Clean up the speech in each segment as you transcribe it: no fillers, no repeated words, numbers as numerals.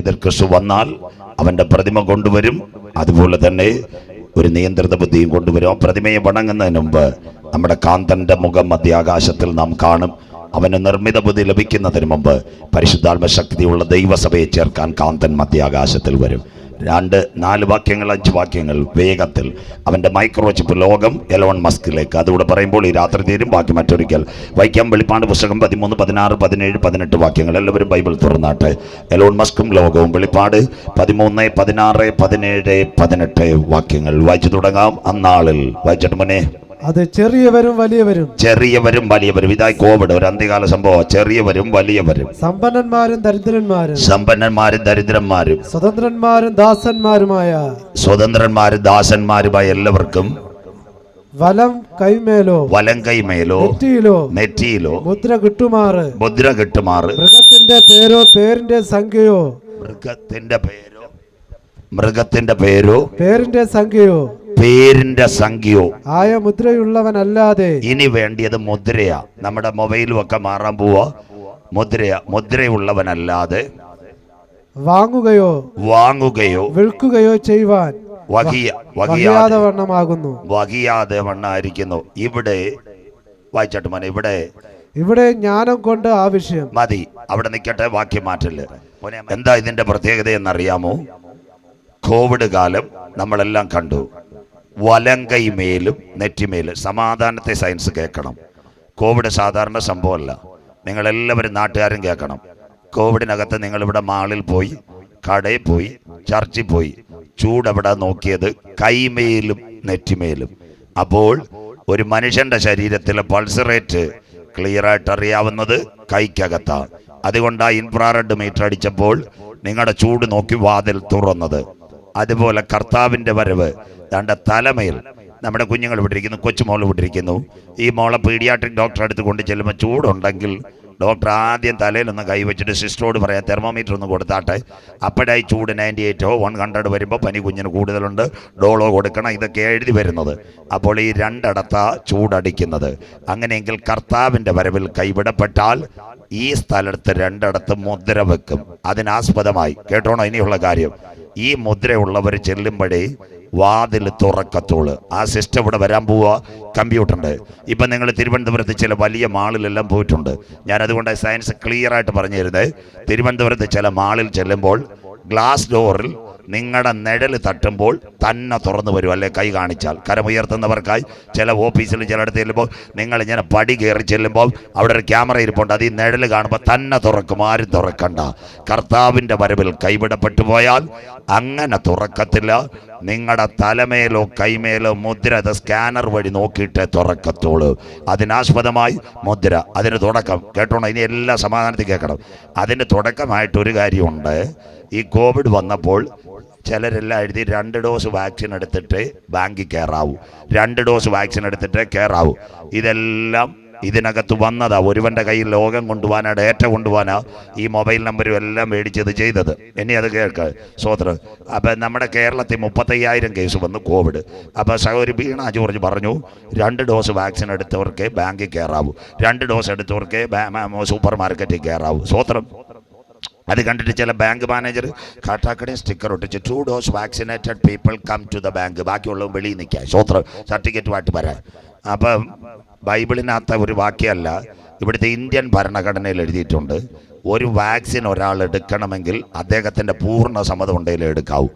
എതിർ ക്രിസ്തു വന്നാൽ അവൻ്റെ പ്രതിമ കൊണ്ടുവരും, അതുപോലെ തന്നെ ഒരു നിയന്ത്രിത ബുദ്ധിയും കൊണ്ടുവരും. ആ പ്രതിമയെ വണങ്ങുന്നതിന് മുമ്പ് നമ്മുടെ കാന്തൻ്റെ മുഖം മധ്യാകാശത്തിൽ നാം കാണും. അവന് നിർമ്മിത ബുദ്ധി ലഭിക്കുന്നതിന് മുമ്പ് പരിശുദ്ധാത്മ ശക്തിയുള്ള ദൈവസഭയെ ചേർക്കാൻ കാന്തൻ മധ്യാകാശത്തിൽ വരും. 4 വാക്യങ്ങൾ 5 വാക്യങ്ങൾ വേഗത്തിൽ അവൻ്റെ മൈക്രോചിപ്പ് ലോകം എലോൺ മസ്കിലേക്ക്. അതുകൂടെ പറയുമ്പോൾ ഈ രാത്രി തീരും. ബാക്കി മറ്റൊരിക്കൽ വായിക്കാം. വെളിപ്പാട് പുസ്തകം 13, 16, 17, 18 വാക്യങ്ങൾ. എല്ലാവരും ബൈബിൾ തുറന്നാട്ടെ. എലോൺ മസ്കും ലോകവും. വെളിപ്പാട് 13, 16, 17, 18 വാക്യങ്ങൾ വായിച്ചു തുടങ്ങാം. അന്നാളിൽ വായിച്ചിട്ട് മുന്നേ അത് ചെറിയവരും വലിയവരും. ഇതായി കോവിഡ് ഒരു അന്ത്യകാല സംഭവം. ചെറിയവരും വലിയവരും, സമ്പന്നന്മാരും ദരിദ്രന്മാരും, സ്വതന്ത്രന്മാരും ദാസന്മാരുമായ എല്ലാവർക്കും വലം കൈമേലോ നെറ്റിയിലോ മുദ്ര കിട്ടുമാറ് മൃഗത്തിന്റെ പേരിന്റെ സംഖ്യയോ ആയ മുദ്രയുള്ളവനല്ലാതെ. ഇനി വേണ്ടിയത് മുദ്രയാ. നമ്മുടെ മൊബൈലും ഒക്കെ മാറാൻ പോവാ. മുദ്രയുള്ളവനല്ലാതെ വാങ്ങുകയോ വിൽക്കുകയോ ചെയ്യുവാൻ വഹിയാതെ വണ്ണമായിരിക്കുന്നു. ഇവിടെ വായിച്ചോട്ട് മോനെ. ഇവിടെ ജ്ഞാനം കൊണ്ട് ആവശ്യം മതി. അവിടെ നിൽക്കട്ടെ, വാക്യം മാറ്റില്ല. എന്താ ഇതിന്റെ പ്രത്യേകത എന്നറിയാമോ? കോവിഡ് കാലം നമ്മളെല്ലാം കണ്ടു. വലങ്കൈമേലും നെറ്റിമേലും. സമാധാനത്തെ സയൻസ് കേൾക്കണം. കോവിഡ് സാധാരണ സംഭവമല്ല. നിങ്ങളെല്ലാവരും നാട്ടുകാരും കേൾക്കണം. കോവിഡിനകത്ത് നിങ്ങളിവിടെ മാളിൽ പോയി, കടയിൽ പോയി, ചർച്ചിൽ പോയി, ചൂടെവിടെ നോക്കിയത്? കൈമേലും നെറ്റിമേലും. അപ്പോൾ ഒരു മനുഷ്യന്റെ ശരീരത്തിലെ പൾസ് റേറ്റ് ക്ലിയറായിട്ട് അറിയാവുന്നത് കൈക്കകത്താണ്. അതുകൊണ്ട് ആ ഇൻഫ്രാറെഡ് മീറ്റർ അടിച്ചപ്പോൾ നിങ്ങളുടെ ചൂട് നോക്കി വാതിൽ തുറന്നത്. അതുപോലെ കർത്താവിൻ്റെ വരവ് തൻ്റെ തലമേൽ. നമ്മുടെ കുഞ്ഞുങ്ങൾ വിട്ടിരിക്കുന്നു, കൊച്ചുമോൾ വിട്ടിരിക്കുന്നു. ഈ മോളെ പീഡിയാട്രിക് ഡോക്ടറെ അടുത്ത് കൊണ്ട് ചെല്ലുമ്പോൾ ചൂടുണ്ടെങ്കിൽ ഡോക്ടർ ആദ്യം തലയിലൊന്ന് കൈവച്ചിട്ട് സിസ്റ്ററോട് പറയാം തെർമോമീറ്റർ ഒന്ന് കൊടുത്താട്ടെ. അപ്പോഴായി ചൂട് 98 100 വരുമ്പോൾ പനി കുഞ്ഞിന് കൂടുതലുണ്ട്, ഡോളോ കൊടുക്കണം, ഇതൊക്കെ എഴുതി വരുന്നത്. അപ്പോൾ ഈ 2 ചൂടടിക്കുന്നത്. അങ്ങനെയെങ്കിൽ കർത്താവിൻ്റെ വരവിൽ കൈവിടപ്പെട്ടാൽ ഈ സ്ഥലത്ത് 2 മുദ്ര വെക്കും. അതിനാസ്പദമായി കേട്ടോണോ ഇനിയുള്ള കാര്യം. ഈ മുദ്രയുള്ളവർ ചെല്ലുമ്പോഴേ വാതിൽ തുറക്കത്തുള്ളൂ. ആ സിസ്റ്റം ഇവിടെ വരാൻ പോവുക. കമ്പ്യൂട്ടറുണ്ട്. ഇപ്പം നിങ്ങൾ തിരുവനന്തപുരത്ത് ചില വലിയ മാളിലെല്ലാം പോയിട്ടുണ്ട്. ഞാനതുകൊണ്ട് സയൻസ് ക്ലിയർ ആയിട്ട് പറഞ്ഞു തരുന്നത്. തിരുവനന്തപുരത്ത് ചില മാളിൽ ചെല്ലുമ്പോൾ ഗ്ലാസ് ഡോറിൽ നിങ്ങളുടെ നിഴൽ തട്ടുമ്പോൾ തന്നെ തുറന്നു വരും. അല്ലെ കൈ കാണിച്ചാൽ. കരമുയർത്തുന്നവർക്കായി ചില ഓഫീസിൽ ചിലയിടത്ത് ചെല്ലുമ്പോൾ നിങ്ങൾ ഇങ്ങനെ പടി കയറി ചെല്ലുമ്പോൾ അവിടെ ഒരു ക്യാമറ ഇരിപ്പുണ്ട്. അത് ഈ നിഴൽ കാണുമ്പോൾ തന്നെ തുറക്കും. ആരും തുറക്കണ്ട. കർത്താവിൻ്റെ വരവിൽ കൈവിടപ്പെട്ടു പോയാൽ അങ്ങനെ തുറക്കത്തില്ല. നിങ്ങളുടെ തലമേലോ കൈമേലോ മുദ്ര അത് സ്കാനർ വഴി നോക്കിയിട്ട് തുറക്കത്തുള്ളൂ. അതിനാസ്പദമായി മുദ്ര. അതിന് തുടക്കം കേട്ടോണം. ഇനി എല്ലാ സമാധാനത്തിൽ കേൾക്കണം. അതിന് തുടക്കമായിട്ടൊരു കാര്യമുണ്ട്. ഈ കോവിഡ് വന്നപ്പോൾ ചിലരെല്ലാം എഴുതി 2 ഡോസ് വാക്സിൻ എടുത്തിട്ട് ബാങ്കിൽ കയറാവൂ, 2 ഡോസ് വാക്സിൻ എടുത്തിട്ട് കയറാവൂ. ഇതെല്ലാം ഇതിനകത്ത് വന്നതാ. ഒരുവൻ്റെ കയ്യിൽ ലോകം കൊണ്ടുപോകാനാ, ഡേറ്റ കൊണ്ടുപോകാനാ ഈ മൊബൈൽ നമ്പരും എല്ലാം മേടിച്ചത് ചെയ്തത്. ഇനി അത് കേൾക്കുക സ്വോത്രം. അപ്പം നമ്മുടെ കേരളത്തിൽ 35,000 കേസ് വന്നു കോവിഡ്. അപ്പോൾ സഹോദരി വീണ ജോർജ് പറഞ്ഞു 2 ഡോസ് വാക്സിൻ എടുത്തവർക്ക് ബാങ്കിൽ കയറാവൂ, 2 ഡോസ് എടുത്തവർക്ക് സൂപ്പർ മാർക്കറ്റിൽ കയറാവൂ. സ്വോത്രം. അത് കണ്ടിട്ട് ചില ബാങ്ക് മാനേജർ കാട്ടാക്കടയും സ്റ്റിക്കർ ഒട്ടിച്ച് 2 dose vaccinated people come to the bank. ബാക്കിയുള്ളവർ വെളിയിൽ നിൽക്കുക. സ്വോത്രം. സർട്ടിഫിക്കറ്റ് വാട്ടി വരാൻ. അപ്പം ബൈബിളിനകത്ത ഒരു വാക്യമല്ല, ഇവിടുത്തെ ഇന്ത്യൻ ഭരണഘടനയിൽ എഴുതിയിട്ടുണ്ട്. ഒരു വാക്സിൻ ഒരാൾ എടുക്കണമെങ്കിൽ അദ്ദേഹത്തിൻ്റെ പൂർണ്ണ സമ്മതം ഉണ്ടെങ്കിൽ എടുക്കാവൂ.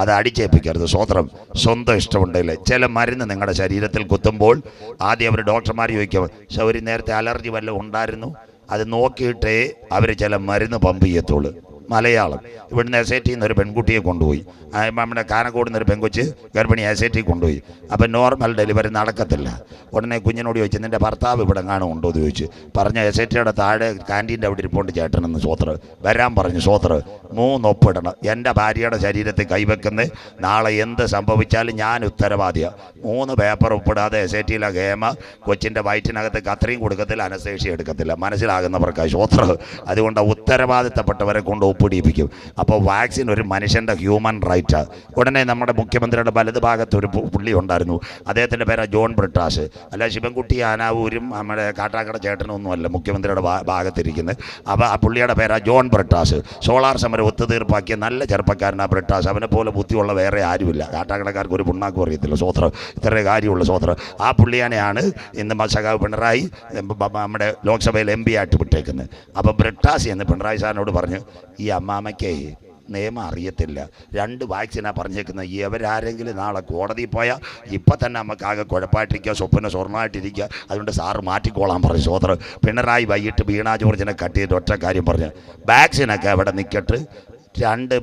അത് അടിച്ചേൽപ്പിക്കരുത്. സ്വോത്രം. സ്വന്തം ഇഷ്ടമുണ്ടെങ്കിൽ. ചില മരുന്ന് നിങ്ങളുടെ ശരീരത്തിൽ കുത്തുമ്പോൾ ആദ്യം അവർ ഡോക്ടർമാർ ചോദിക്കും, ഒരു നേരത്തെ അലർജി വല്ലതും ഉണ്ടായിരുന്നു, അത് നോക്കിയിട്ടേ അവർ ചില മരുന്ന് പമ്പ് ചെയ്യത്തുള്ളൂ. മലയാളം. ഇവിടുന്ന് SIT ഒരു പെൺകുട്ടിയെ കൊണ്ടുപോയി. നമ്മുടെ കാനക്കോട് നിന്നൊരു പെൺകൊച്ച് ഗർഭിണി SIT കൊണ്ടുപോയി. അപ്പം നോർമൽ ഡെലിവറി നടക്കത്തില്ല. ഉടനെ കുഞ്ഞിനോട് ചോദിച്ചു, നിൻ്റെ ഭർത്താവ് ഇവിടെ കാണും ഉണ്ടോ എന്ന് ചോദിച്ചു. പറഞ്ഞ SITയുടെ താഴെ ക്യാൻറ്റീൻ്റെ അവിടെ ഇരിപ്പുണ്ട് ചേട്ടനെന്ന്. സ്വോത്ര. വരാൻ പറഞ്ഞു. സ്വോത്ര. 3 ഒപ്പിടണം. എൻ്റെ ഭാര്യയുടെ ശരീരത്തിൽ കൈവെക്കുന്ന നാളെ എന്ത് സംഭവിച്ചാലും ഞാൻ ഉത്തരവാദിയാണ്. 3 പേപ്പർ ഒപ്പിടാതെ SITയിലെ ഗേമ കൊച്ചിൻ്റെ വയറ്റിനകത്ത് കത്രയും കൊടുക്കത്തില്ല, അനസ്തേഷ്യ എടുക്കത്തില്ല. മനസ്സിലാകുന്നവർക്കായി. സ്വോത്ര. അതുകൊണ്ട് ഉത്തരവാദിത്തപ്പെട്ടവരെ കൊണ്ട് ഒപ്പിടിപ്പിക്കും. അപ്പോൾ വാക്സിൻ ഒരു മനുഷ്യൻ്റെ ഹ്യൂമൻ റൈറ്റ്. ഉടനെ നമ്മുടെ മുഖ്യമന്ത്രിയുടെ വലത് ഭാഗത്ത് ഒരു പുള്ളി ഉണ്ടായിരുന്നു, അദ്ദേഹത്തിൻ്റെ പേരാ ജോൺ ബ്രിട്ടാസ്. അല്ല ശിവൻകുട്ടി ആനാവൂരും നമ്മുടെ കാട്ടാക്കട ചേട്ടനൊന്നുമല്ല മുഖ്യമന്ത്രിയുടെ ഭാഗത്തിരിക്കുന്നത്. അപ്പോൾ ആ പുള്ളിയുടെ പേരാ ജോൺ ബ്രിട്ടാസ്. സോളാർ സമരം ഒത്തുതീർപ്പാക്കിയ നല്ല ചെറുപ്പക്കാരനാണ് ബ്രിട്ടാസ്. അവനെ പോലെ ബുദ്ധിയുള്ള വേറെ ആരുമില്ല. കാട്ടാക്കടക്കാർക്ക് ഒരു പുണ്ണാക്കും അറിയത്തില്ല. സ്വോത്രം ഇത്രേ കാര്യമുള്ള സ്വോത്രം. ആ പുള്ളിയാനെയാണ് ഇന്ന് സഖാവ് പിണറായി നമ്മുടെ ലോക്സഭയിൽ MP ആയിട്ട് വിട്ടേക്കുന്നത്. അപ്പോൾ ബ്രിട്ടാസ് എന്ന് പിണറായി സാറിനോട് പറഞ്ഞു, ഈ അമ്മാമയ്ക്ക് നിയമം അറിയത്തില്ല, 2 വാക്സിനാണ് പറഞ്ഞേക്കുന്നത്. ഇവരാരെങ്കിലും നാളെ കോടതിയിൽ പോയാൽ ഇപ്പം തന്നെ നമുക്ക് ആകെ കുഴപ്പമായിട്ടിരിക്കുക, സ്വപ്ന സ്വർണ്ണമായിട്ടിരിക്കുക, അതുകൊണ്ട് സാറ് മാറ്റിക്കോളാൻ പറഞ്ഞു. സ്വോത്രം. പിണറായി വൈകിട്ട് വീണ ജോർജിനെ കട്ട് ചെയ്ത് ഒറ്റ കാര്യം പറഞ്ഞു, വാക്സിനൊക്കെ അവിടെ നിൽക്കട്ട്, 2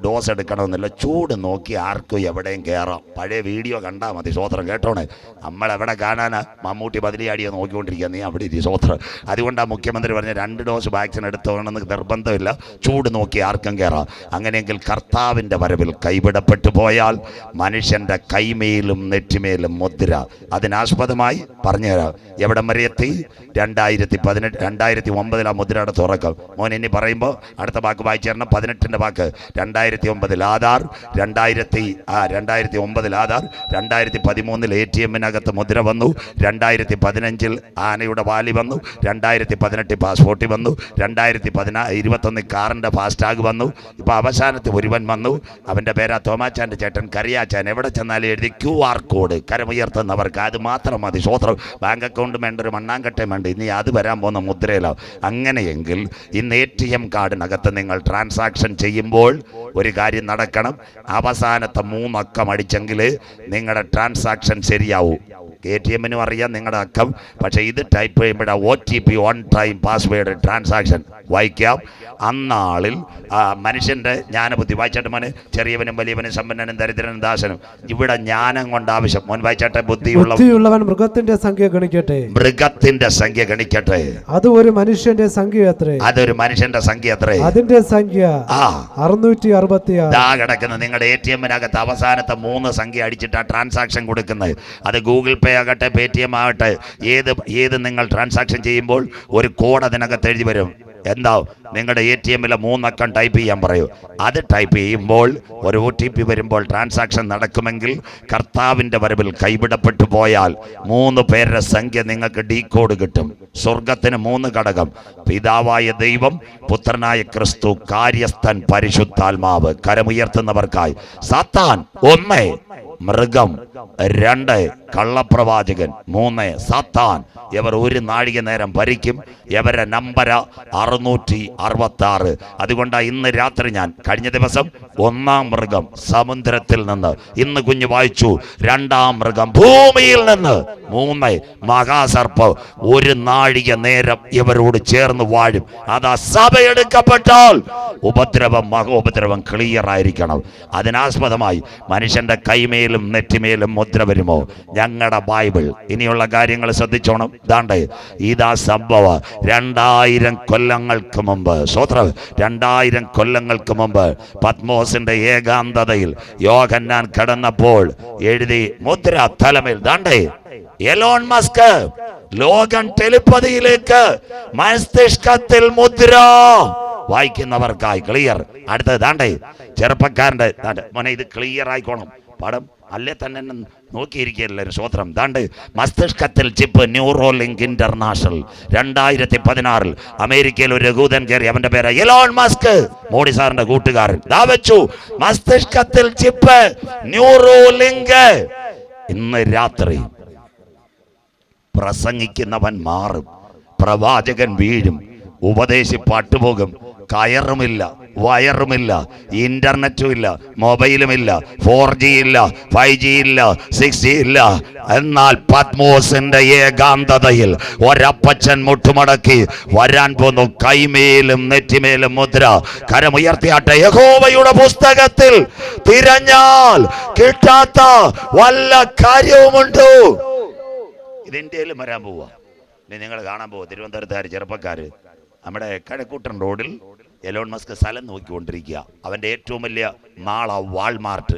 ഡോസ് എടുക്കണമെന്നില്ല, ചൂട് നോക്കി ആർക്കും എവിടെയും കയറാം. പഴയ വീഡിയോ കണ്ടാൽ മതി. സ്വോത്രം. കേട്ടോണേ, നമ്മളെവിടെ കാണാനാ? മമ്മൂട്ടി ബദലിയാടിയോ നോക്കിക്കൊണ്ടിരിക്കുക, നീ അവിടെ ഇരി. സ്വോത്രം. അതുകൊണ്ടാണ് മുഖ്യമന്ത്രി പറഞ്ഞ 2 ഡോസ് വാക്സിൻ എടുത്തോണമെന്ന് നിർബന്ധമില്ല, ചൂട് നോക്കി ആർക്കും കയറാം. അങ്ങനെയെങ്കിൽ കർത്താവിൻ്റെ വരവിൽ കൈവിടപ്പെട്ടു പോയാൽ മനുഷ്യൻ്റെ കൈമേലും നെറ്റിമേലും മുദ്ര. അതിനാസ്പദമായി പറഞ്ഞുതരാം. എവിടം വരെ എത്തി? 2009 മുദ്രയുടെ തുറക്കം. മോൻ ഇനി പറയുമ്പോൾ അടുത്ത വാക്ക് വായിച്ചു തരണം. 18 വാക്ക്. 2009 ആധാർ, 2009 ആധാർ, 2013 ATM-നകത്ത് മുദ്ര വന്നു, 2015 ആനയുടെ വാലി വന്നു, 2018 പാസ്പോർട്ട് വന്നു, 2021 കാറിൻ്റെ ഫാസ്ടാഗ് വന്നു. ഇപ്പോൾ അവസാനത്തെ ഒരുവൻ വന്നു, അവൻ്റെ പേരാ തോമാച്ചാൻ്റെ ചേട്ടൻ കറിയാച്ചാൻ. എവിടെ ചെന്നാലും എഴുതി QR കോഡ്, കരമുയർത്തുന്നവർക്ക്. അത് മാത്രം മതി. സ്വോത്രം. ബാങ്ക് അക്കൗണ്ട് വേണ്ട, ഒരു മണ്ണാങ്കട്ടയും വേണ്ട, ഇനി അത് വരാൻ പോകുന്ന മുദ്രയിലാവും. അങ്ങനെയെങ്കിൽ ഇന്ന് ATM കാർഡിനകത്ത് നിങ്ങൾ ട്രാൻസാക്ഷൻ ചെയ്യുമ്പോൾ ഒരു കാര്യം നടക്കണം. അവസാനത്തെ 3 അക്കം അടിച്ചെങ്കിൽ നിങ്ങളുടെ ട്രാൻസാക്ഷൻ ശരിയാവൂ. ATM-നും അറിയാം നിങ്ങളുടെ അക്കം. പക്ഷേ ഇത് ടൈപ്പ് ചെയ്യുമ്പോഴാണ് OTP, on time password transaction വായിക്കാം. അന്നാളിൽ മനുഷ്യൻ്റെ ജ്ഞാനബുദ്ധി. വായിച്ചാട്ടെ മോനെ. ചെറിയവനും വലിയവനും സമ്പന്നനും ദരിദ്രനും ദാസനും. ഇവിടെ ജ്ഞാനം കൊണ്ട് ആവശ്യം. മോൻ വായിച്ചാട്ടെ. ബുദ്ധിയുള്ളവൻ മൃഗത്തിന്റെ സംഖ്യ ഗണിക്കട്ടെ. മൃഗത്തിന്റെ സംഖ്യ ഗണിക്കട്ടെ. അത് ഒരു മനുഷ്യന്റെ സംഖ്യ എത്രേ? അതൊരു മനുഷ്യന്റെ സംഖ്യ എത്രേ? അതിന്റെ സംഖ്യ 666. ദാ കിടക്കുന്ന നിങ്ങളുടെ ATM-നകത്ത് അവസാനത്തെ 3 സംഖ്യ അടിച്ചിട്ടാണ് ട്രാൻസാക്ഷൻ കൊടുക്കുന്നത്. അത് ഗൂഗിൾ പേ ആകട്ടെ, Paytm ആകട്ടെ, ഏത് നിങ്ങൾ ട്രാൻസാക്ഷൻ ചെയ്യുമ്പോൾ ഒരു കോഡ് അതിനകത്ത് എഴുതി വരും. എന്താ? നിങ്ങളുടെ ATM-ലെ 3 അക്കം ടൈപ്പ് ചെയ്യാൻ പറയൂ. അത് ടൈപ്പ് ചെയ്യുമ്പോൾ ഒരു OTP വരുമ്പോൾ ട്രാൻസാക്ഷൻ നടക്കുമെങ്കിൽ കർത്താവിൻ്റെ വരവിൽ കൈവിടപ്പെട്ടു പോയാൽ 3 പേരുടെ സംഖ്യ നിങ്ങൾക്ക് ഡീകോഡ് കിട്ടും. സ്വർഗത്തിന് 3 ഘടകം: പിതാവായ ദൈവം, പുത്രനായ ക്രിസ്തു, കാര്യസ്ഥൻ പരിശുദ്ധാത്മാവ്. കരമുയർത്തുന്നവർക്കായി. സാത്താൻ 1, മൃഗം 2, കള്ളപ്രവാചകൻ 3, സാത്താൻ. ഇവർ 1 നാഴിക നേരം ഭരിക്കും. ഇവരെ നമ്പര 666. അതുകൊണ്ടാണ് ഇന്ന് രാത്രി ഞാൻ, കഴിഞ്ഞ ദിവസം 1-ാം മൃഗം സമുദ്രത്തിൽ നിന്ന്, ഇന്ന് കുഞ്ഞ് വായിച്ചു 2-ാം മൃഗം ഭൂമിയിൽ നിന്ന്, 3 മഹാസർപ്പം 1 നാഴിക നേരം ഇവരോട് ചേർന്ന് വാഴും. അതാ സഭയെടുക്കപ്പെട്ടാൽ ഉപദ്രവം, മഹോപദ്രവം ക്ലിയർ ആയിരിക്കണം. അതിനാസ്പദമായി മനുഷ്യന്റെ കൈമേലും നെറ്റിമേലും മുദ്ര വരുമോ? ഞങ്ങളുടെ ബൈബിൾ. ഇനിയുള്ള കാര്യങ്ങൾ ശ്രദ്ധിച്ചോണം. ദാണ്ടേ ഇതാ സംഭവം. 2000 കൊല്ലങ്ങൾക്ക് മുമ്പ്, സ്വോത്രം, 2000 കൊല്ലങ്ങൾക്ക് മുമ്പ് പത്മോസിന്റെ ഏകാന്തതയിൽ യോഹന്നാൻ കടന്നപ്പോൾ എഴുതി മുദ്ര തലമേൽ. ദാണ്ടേ എലോൺ മസ്ക് ലോകം ടെലിപ്പതിയിലേക്ക് മസ്തിഷ്കത്തിൽ മുദ്ര. വായിക്കുന്നവർക്കായി ക്ലിയർ. അടുത്തത് ദാണ്ടേ ചെറുപ്പക്കാരൻ്റെ. മോനെ ഇത് ക്ലിയർ ആയിക്കോണം. പടം അല്ലേ തന്നെ നോക്കിയിരിക്കുകയല്ലേ. സ്വോത്രം. ദാണ്ട് മസ്തിഷ്കത്തിൽ ചിപ്പ്, ന്യൂറോലിങ്ക് ഇന്റർനാഷണൽ. 2016 അമേരിക്കയിൽ ഒരു യഹൂദൻ കയറി. അവന്റെ പേര് എലോൺ മസ്ക്, മോഡി സാറിന്റെ കൂട്ടുകാരൻ. ദാ വെച്ചു മസ്തിഷ്കത്തിൽ ചിപ്പ്, ന്യൂറോലിങ്ക്. ഇന്ന് രാത്രി പ്രസംഗിക്കുന്നവൻ മാറും, പ്രവാചകൻ വീഴും, ഉപദേശി പാട്ടുപോകും. കയറുമില്ല, വയറുമില്ല, ഇന്റർനെറ്റും ഇല്ല, മൊബൈലുമില്ല, 4G ഇല്ല, 5G ഇല്ല, 6G ഇല്ല. എന്നാൽ പത്മോസിന്റെ ഏകാന്തതയിൽ ഒരപ്പച്ചൻ മുട്ടുമടക്കി വരാൻ പോന്നു. കൈമേലും നെറ്റിമേലും മുദ്ര. കരമുയർത്തിയാട്ടെ. യഹോവയുടെ പുസ്തകത്തിൽ തിരഞ്ഞാൽ കിട്ടാത്ത വല്ല കാര്യവുമുണ്ടോ? ഇത് ഇന്ത്യയിലും വരാൻ പോവാ. ഇനി നിങ്ങൾ കാണാൻ പോവുക. തിരുവനന്തപുരത്തുകാർ ചെറുപ്പക്കാർ നമ്മുടെ കഴക്കൂട്ടൻ റോഡിൽ എലോൺ മസ്ക് സ്ഥലം നോക്കിക്കൊണ്ടിരിക്കുക. അവൻ്റെ ഏറ്റവും വലിയ മാള വാൾമാർട്ട്.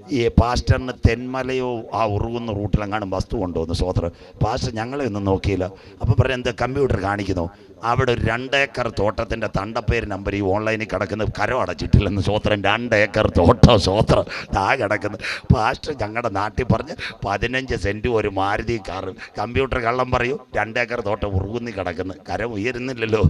ഈ പാസ്റ്ററിന് തെന്മലയോ ആ ഉറുകുന്ന റൂട്ടിലെങ്ങാനും വസ്തു കൊണ്ടുവന്നു സ്വോത്രം. പാസ്റ്റർ ഞങ്ങളെ ഒന്നും നോക്കിയില്ല. അപ്പോൾ പറയാം എന്താ കമ്പ്യൂട്ടർ കാണിക്കുന്നു, അവിടെ ഒരു 2 ഏക്കർ തോട്ടത്തിൻ്റെ തണ്ടപ്പേര് നമ്പർ ഈ ഓൺലൈനിൽ കിടക്കുന്നത് കരം അടച്ചിട്ടില്ലെന്ന് സ്വോത്രം. 2 ഏക്കർ തോട്ടം സ്വോത്രം ആ കിടക്കുന്നത്. പാസ്റ്റർ ഞങ്ങളുടെ നാട്ടിൽ പറഞ്ഞ് 15 സെൻറ്റും ഒരു മാരുതി കാറ്. കമ്പ്യൂട്ടർ കള്ളം പറയൂ, 2 ഏക്കർ തോട്ടം ഉറുകുന്നി കിടക്കുന്നു, കരം ഉയരുന്നില്ലല്ലോ.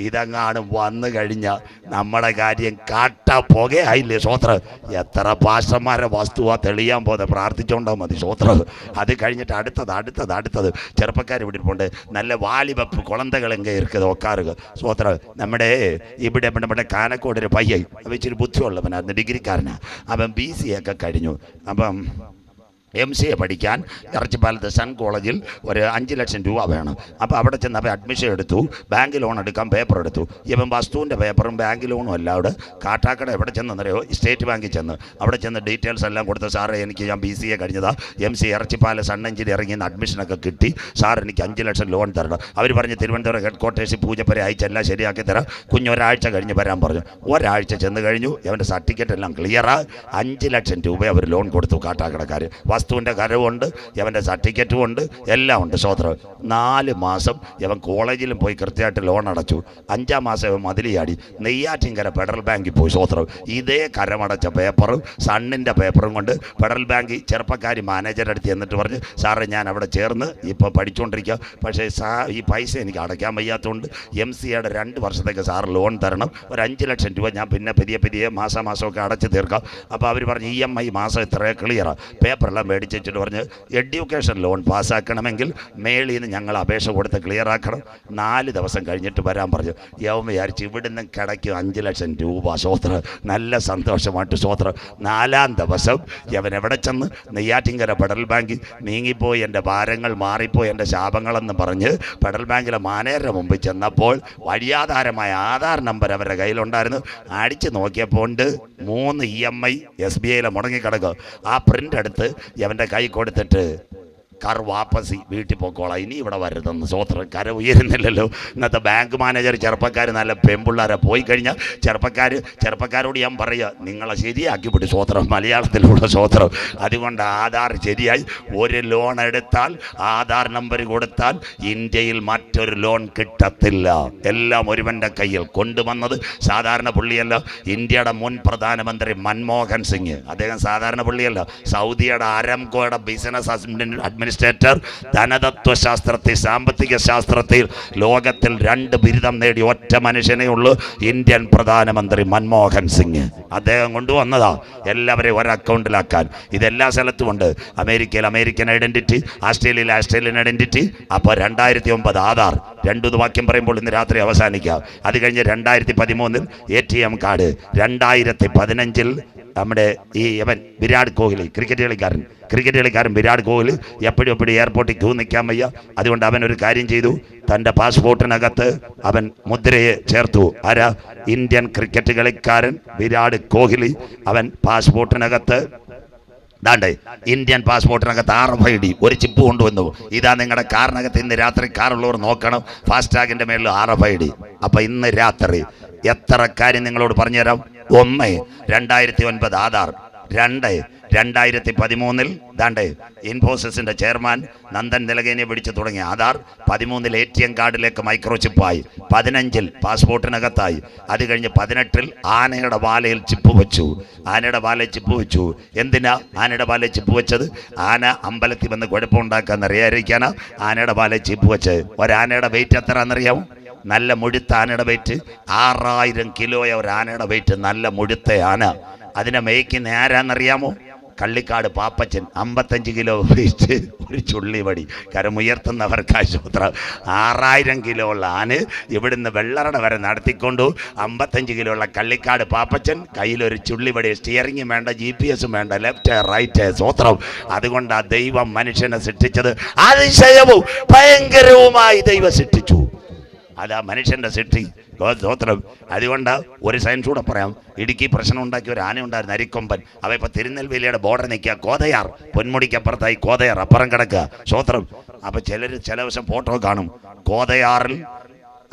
ഇതെങ്ങാനും വന്നു കഴിഞ്ഞാൽ നമ്മുടെ കാര്യം കാട്ട പുകയായില്ലേ സ്വോത്രം. എത്ര പാസ്റ്റർമാരെ വസ്തുവാ തെളിയാൻ പോകുന്നത്, പ്രാർത്ഥിച്ചോണ്ടാൽ മതി സ്വോത്രം. അത് കഴിഞ്ഞിട്ട് അടുത്തത് ചെറുപ്പക്കാർ ഇവിടെ ഇരിപ്പുണ്ട്, നല്ല വാലിബപ്പ് കുളന്തകളെങ്കിൽ ഇരിക്കുന്നത് നോക്കാറുക സ്വോത്രം. നമ്മുടെ കാനക്കോട് ഒരു പയ്യൻ ഇച്ചിരി ബുദ്ധിയുള്ളവനായിരുന്നു, ഡിഗ്രിക്കാരനാണ്. അവൻ BCA ഒക്കെ കഴിഞ്ഞു. അപ്പം MCA പഠിക്കാൻ ഇറച്ചിപ്പാലത്ത് സൺ കോളേജിൽ ഒരു 5 ലക്ഷം രൂപ വേണം. അപ്പോൾ അവിടെ ചെന്ന് അവൻ അഡ്മിഷൻ എടുത്തു, ബാങ്ക് ലോൺ എടുക്കാൻ പേപ്പർ എടുത്തു. ഇവൻ വസ്തുവിൻ്റെ പേപ്പറും ബാങ്ക് ലോണും എല്ലാം അവിടെ കാട്ടാക്കട എവിടെ ചെന്നറിയോ, സ്റ്റേറ്റ് ബാങ്കിൽ ചെന്ന് അവിടെ ചെന്ന് ഡീറ്റെയിൽസ് എല്ലാം കൊടുത്ത്, സാറേ ഞാൻ BCA കഴിഞ്ഞതാ, MCA ഇറച്ചിപ്പാല സൺ എഞ്ചിനീയറിംഗിൽ നിന്ന് അഡ്മിഷനൊക്കെ കിട്ടി, സാർ എനിക്ക് 5 ലക്ഷം ലോൺ തരണം. അവർ പറഞ്ഞ് തിരുവനന്തപുരം ഹെഡ് ക്വാർട്ടേഴ്സിൽ പൂജപ്പര അയച്ചെല്ലാം ശരിയാക്കി തരാം, ഒരാഴ്ച കഴിഞ്ഞ് വരാൻ പറഞ്ഞു. ഒരാഴ്ച ചെന്ന് കഴിഞ്ഞു, അവൻ്റെ സർട്ടിഫിക്കറ്റ് എല്ലാം ക്ലിയറാ. 5 ലക്ഷം രൂപ അവർ ലോൺ കൊടുത്തു കാട്ടാക്കടക്കാർ. വസ്തുവിൻ്റെ കരവുണ്ട്, ഇവൻ്റെ സർട്ടിഫിക്കറ്റും ഉണ്ട്, എല്ലാം ഉണ്ട് സ്വോത്രം. 4 മാസം ഇവൻ കോളേജിലും പോയി കൃത്യമായിട്ട് ലോൺ അടച്ചു. 5-ാം മാസം ഇവൻ മതിലിയാടി നെയ്യാറ്റിൻകര ഫെഡറൽ ബാങ്കിൽ പോയി സ്വോത്രം. ഇതേ കരമടച്ച പേപ്പറും സണ്ണിൻ്റെ പേപ്പറും കൊണ്ട് ഫെഡറൽ ബാങ്കിൽ ചെറുപ്പക്കാരി മാനേജറുടെ അടുത്ത് എന്നിട്ട് പറഞ്ഞ്, സാറേ ഞാൻ അവിടെ ചേർന്ന് ഇപ്പോൾ പഠിച്ചുകൊണ്ടിരിക്കുക, പക്ഷേ ഈ പൈസ എനിക്ക് അടയ്ക്കാൻ വയ്യാത്തതുകൊണ്ട് MCAയുടെ 2 വർഷത്തേക്ക് സാർ ലോൺ തരണം, ഒരു 5 ലക്ഷം രൂപ ഞാൻ പിന്നെ പതിയെ മാസമൊക്കെ അടച്ച് തീർക്കാം. അപ്പോൾ അവർ പറഞ്ഞ് EMI മാസം ഇത്രയും ക്ലിയറാണ്. പേപ്പറെല്ലാം മേടിച്ചിട്ട് പറഞ്ഞ് എഡ്യൂക്കേഷൻ ലോൺ പാസ്സാക്കണമെങ്കിൽ മേളിൽ നിന്ന് ഞങ്ങൾ അപേക്ഷ കൊടുത്ത് ക്ലിയർ ആക്കണം, 4 ദിവസം കഴിഞ്ഞിട്ട് വരാൻ പറഞ്ഞു. യവൻ വിചാരിച്ച് ഇവിടുന്ന് കിടക്കും 5 ലക്ഷം രൂപ സ്വോത്രം. നല്ല സന്തോഷമായിട്ട് സ്വോത്രം. 4-ാം ദിവസം യവൻ എവിടെ ചെന്ന് നെയ്യാറ്റിൻകര ഫെഡറൽ ബാങ്കിൽ നീങ്ങിപ്പോയി, എൻ്റെ ഭാരങ്ങൾ മാറിപ്പോയി, എൻ്റെ ശാപങ്ങളെന്ന് പറഞ്ഞ് ഫെഡറൽ ബാങ്കിലെ മാനേജറുടെ മുമ്പിൽ ചെന്നപ്പോൾ വഴിയാധാരമായ ആധാർ നമ്പർ അവരുടെ കയ്യിലുണ്ടായിരുന്നു. അടിച്ച് നോക്കിയപ്പോൾ ഉണ്ട് 3 EMI SBIയിലെ മുടങ്ങിക്കിടക്കുക. ആ പ്രിൻ്റ് എടുത്ത് അവൻ്റെ കൈ കൊടുത്തിട്ട് കാർ വാപ്പസി വീട്ടിൽ പോക്കോളാം, ഇനി ഇവിടെ വരുതെന്ന് സ്വോത്രം. കര ഉയരുന്നില്ലല്ലോ. ഇന്നത്തെ ബാങ്ക് മാനേജർ ചെറുപ്പക്കാർ നല്ല പെമ്പുള്ളാരെ പോയി കഴിഞ്ഞാൽ ചെറുപ്പക്കാരോട് ഞാൻ പറയുക, നിങ്ങളെ ശരിയാക്കി വിടും സ്വോത്രം, മലയാളത്തിലൂടെ സ്വോത്രം. അതുകൊണ്ട് ആധാർ ശരിയായി ഒരു ലോൺ എടുത്താൽ ആധാർ നമ്പർ കൊടുത്താൽ ഇന്ത്യയിൽ മറ്റൊരു ലോൺ കിട്ടത്തില്ല. എല്ലാം ഒരുവൻ്റെ കയ്യിൽ കൊണ്ടുവന്നത് സാധാരണ പുള്ളിയല്ല, ഇന്ത്യയുടെ മുൻ പ്രധാനമന്ത്രി മൻമോഹൻ സിംഗ്. അദ്ദേഹം സാധാരണ പുള്ളിയല്ല, സൗദിയുടെ അരാംകോയുടെ ബിസിനസ് അഡ്മിനിസ്ട്രേറ്റർ, ധനതത്വശാസ്ത്രത്തിൽ, സാമ്പത്തിക ശാസ്ത്രത്തിൽ ലോകത്തിൽ 2 ബിരുദം നേടിയ ഒറ്റ മനുഷ്യനേ ഉള്ളൂ, ഇന്ത്യൻ പ്രധാനമന്ത്രി മൻമോഹൻ സിംഗ്. അദ്ദേഹം കൊണ്ടുവന്നതാ എല്ലാവരെയും ഒരു അക്കൗണ്ടിലാക്കാൻ. ഇതെല്ലാ സ്ഥലത്തും ഉണ്ട്. അമേരിക്കയിൽ അമേരിക്കൻ ഐഡന്റിറ്റി, ആസ്ട്രേലിയയിൽ ആസ്ട്രേലിയൻ ഐഡന്റിറ്റി. അപ്പോൾ 2009 ആധാർ, 2 വാക്യം പറയുമ്പോൾ ഇന്ന് രാത്രി അവസാനിക്കാം. അത് കഴിഞ്ഞ് 2013 ATM കാർഡ്, 2015 നമ്മുടെ ഈ വിരാട് കോഹ്ലി ക്രിക്കറ്റ് കളിക്കാരൻ വിരാട് കോഹ്ലി എപ്പോഴും എയർപോർട്ടിൽ ക്യൂ നിൽക്കാൻ വയ്യ. അതുകൊണ്ട് അവൻ ഒരു കാര്യം ചെയ്തു, തൻ്റെ പാസ്പോർട്ടിനകത്ത് അവൻ മുദ്രയെ ചേർത്തു. ആരാ? ഇന്ത്യൻ ക്രിക്കറ്റ് കളിക്കാരൻ വിരാട് കോഹ്ലി. അവൻ പാസ്പോർട്ടിനകത്ത് ഇന്ത്യൻ പാസ്പോർട്ടിനകത്ത് RFID ഒരു ചിപ്പ് കൊണ്ടുവന്നു. ഇതാ നിങ്ങളുടെ കാറിനകത്ത് ഇന്ന് രാത്രി കാറുള്ളവർ നോക്കണം, ഫാസ്ടാഗിൻ്റെ മേളിൽ RFID. അപ്പം ഇന്ന് രാത്രി എത്ര കാര്യം നിങ്ങളോട് പറഞ്ഞുതരാം. 1 2009 ആധാർ, 2 2013 ഇൻഫോസിസിന്റെ ചെയർമാൻ നന്ദൻ നിലകേനെ പിടിച്ചു തുടങ്ങിയ ആധാർ, 13 ATM കാർഡിലേക്ക് മൈക്രോ ചിപ്പായി, 15 പാസ്പോർട്ടിനകത്തായി. അത് കഴിഞ്ഞ് 18 ആനയുടെ വാലയിൽ ചിപ്പ് വെച്ചു. എന്തിനാ ആനയുടെ വാലയിൽ ചിപ്പ് വെച്ചത്? ആന അമ്പലത്തിൽ വന്ന് കുഴപ്പമുണ്ടാക്കാന്ന് അറിയാതിരിക്കാനാ ആനയുടെ വാലയിൽ ചിപ്പ് വെച്ചത്. ഒരാനയുടെ വെയിറ്റ് എത്രയാണെന്നറിയാമോ? നല്ല മുഴുത്ത ആനയുടെ വെയിറ്റ് 6000 കിലോയ ഒരു ആനയുടെ വെയിറ്റ്, നല്ല മുഴുത്ത ആന. അതിനെ മേയ്ക്കുന്ന ആരാന്നറിയാമോ? കള്ളിക്കാട് പാപ്പച്ചൻ. 55 കിലോ വെയിറ്റ്, ഒരു ചുള്ളിവടി. കരമുയർത്തുന്നവർക്കായി സ്വോത്രം. 6000 കിലോ ഉള്ള ആന് ഇവിടുന്ന് വെള്ളറട വരെ നടത്തിക്കൊണ്ടു. 55 കിലോ ഉള്ള കള്ളിക്കാട് പാപ്പച്ചൻ, കയ്യിലൊരു ചുള്ളിവടി, സ്റ്റിയറിംഗും വേണ്ട, GPS വേണ്ട, ലെഫ്റ്റ് റൈറ്റ് സ്വോത്രം. അതുകൊണ്ട് ആ ദൈവം മനുഷ്യനെ സൃഷ്ടിച്ചത് അതിശയവും ഭയങ്കരവുമായി ദൈവം സൃഷ്ടിച്ചു. അതാ മനുഷ്യൻ്റെ സൃഷ്ടി സ്തോത്രം. അതുകൊണ്ട് ഒരു സയൻസ് കൂടെ പറയാം. ഇടുക്കി പ്രശ്നം ഉണ്ടാക്കിയ ഒരു ആന ഉണ്ടായിരുന്നു, അരിക്കൊമ്പൻ. അവ ഇപ്പോൾ തിരുനെൽവേലിയുടെ ബോർഡർ നിൽക്കുക, കോതയാർ, പൊന്മുടിക്കപ്പുറത്തായി കോതയാർ അപ്പുറം കിടക്കുക സ്തോത്രം. അപ്പോൾ ചില ദിവസം ഫോട്ടോ കാണും, കോതയാറിൽ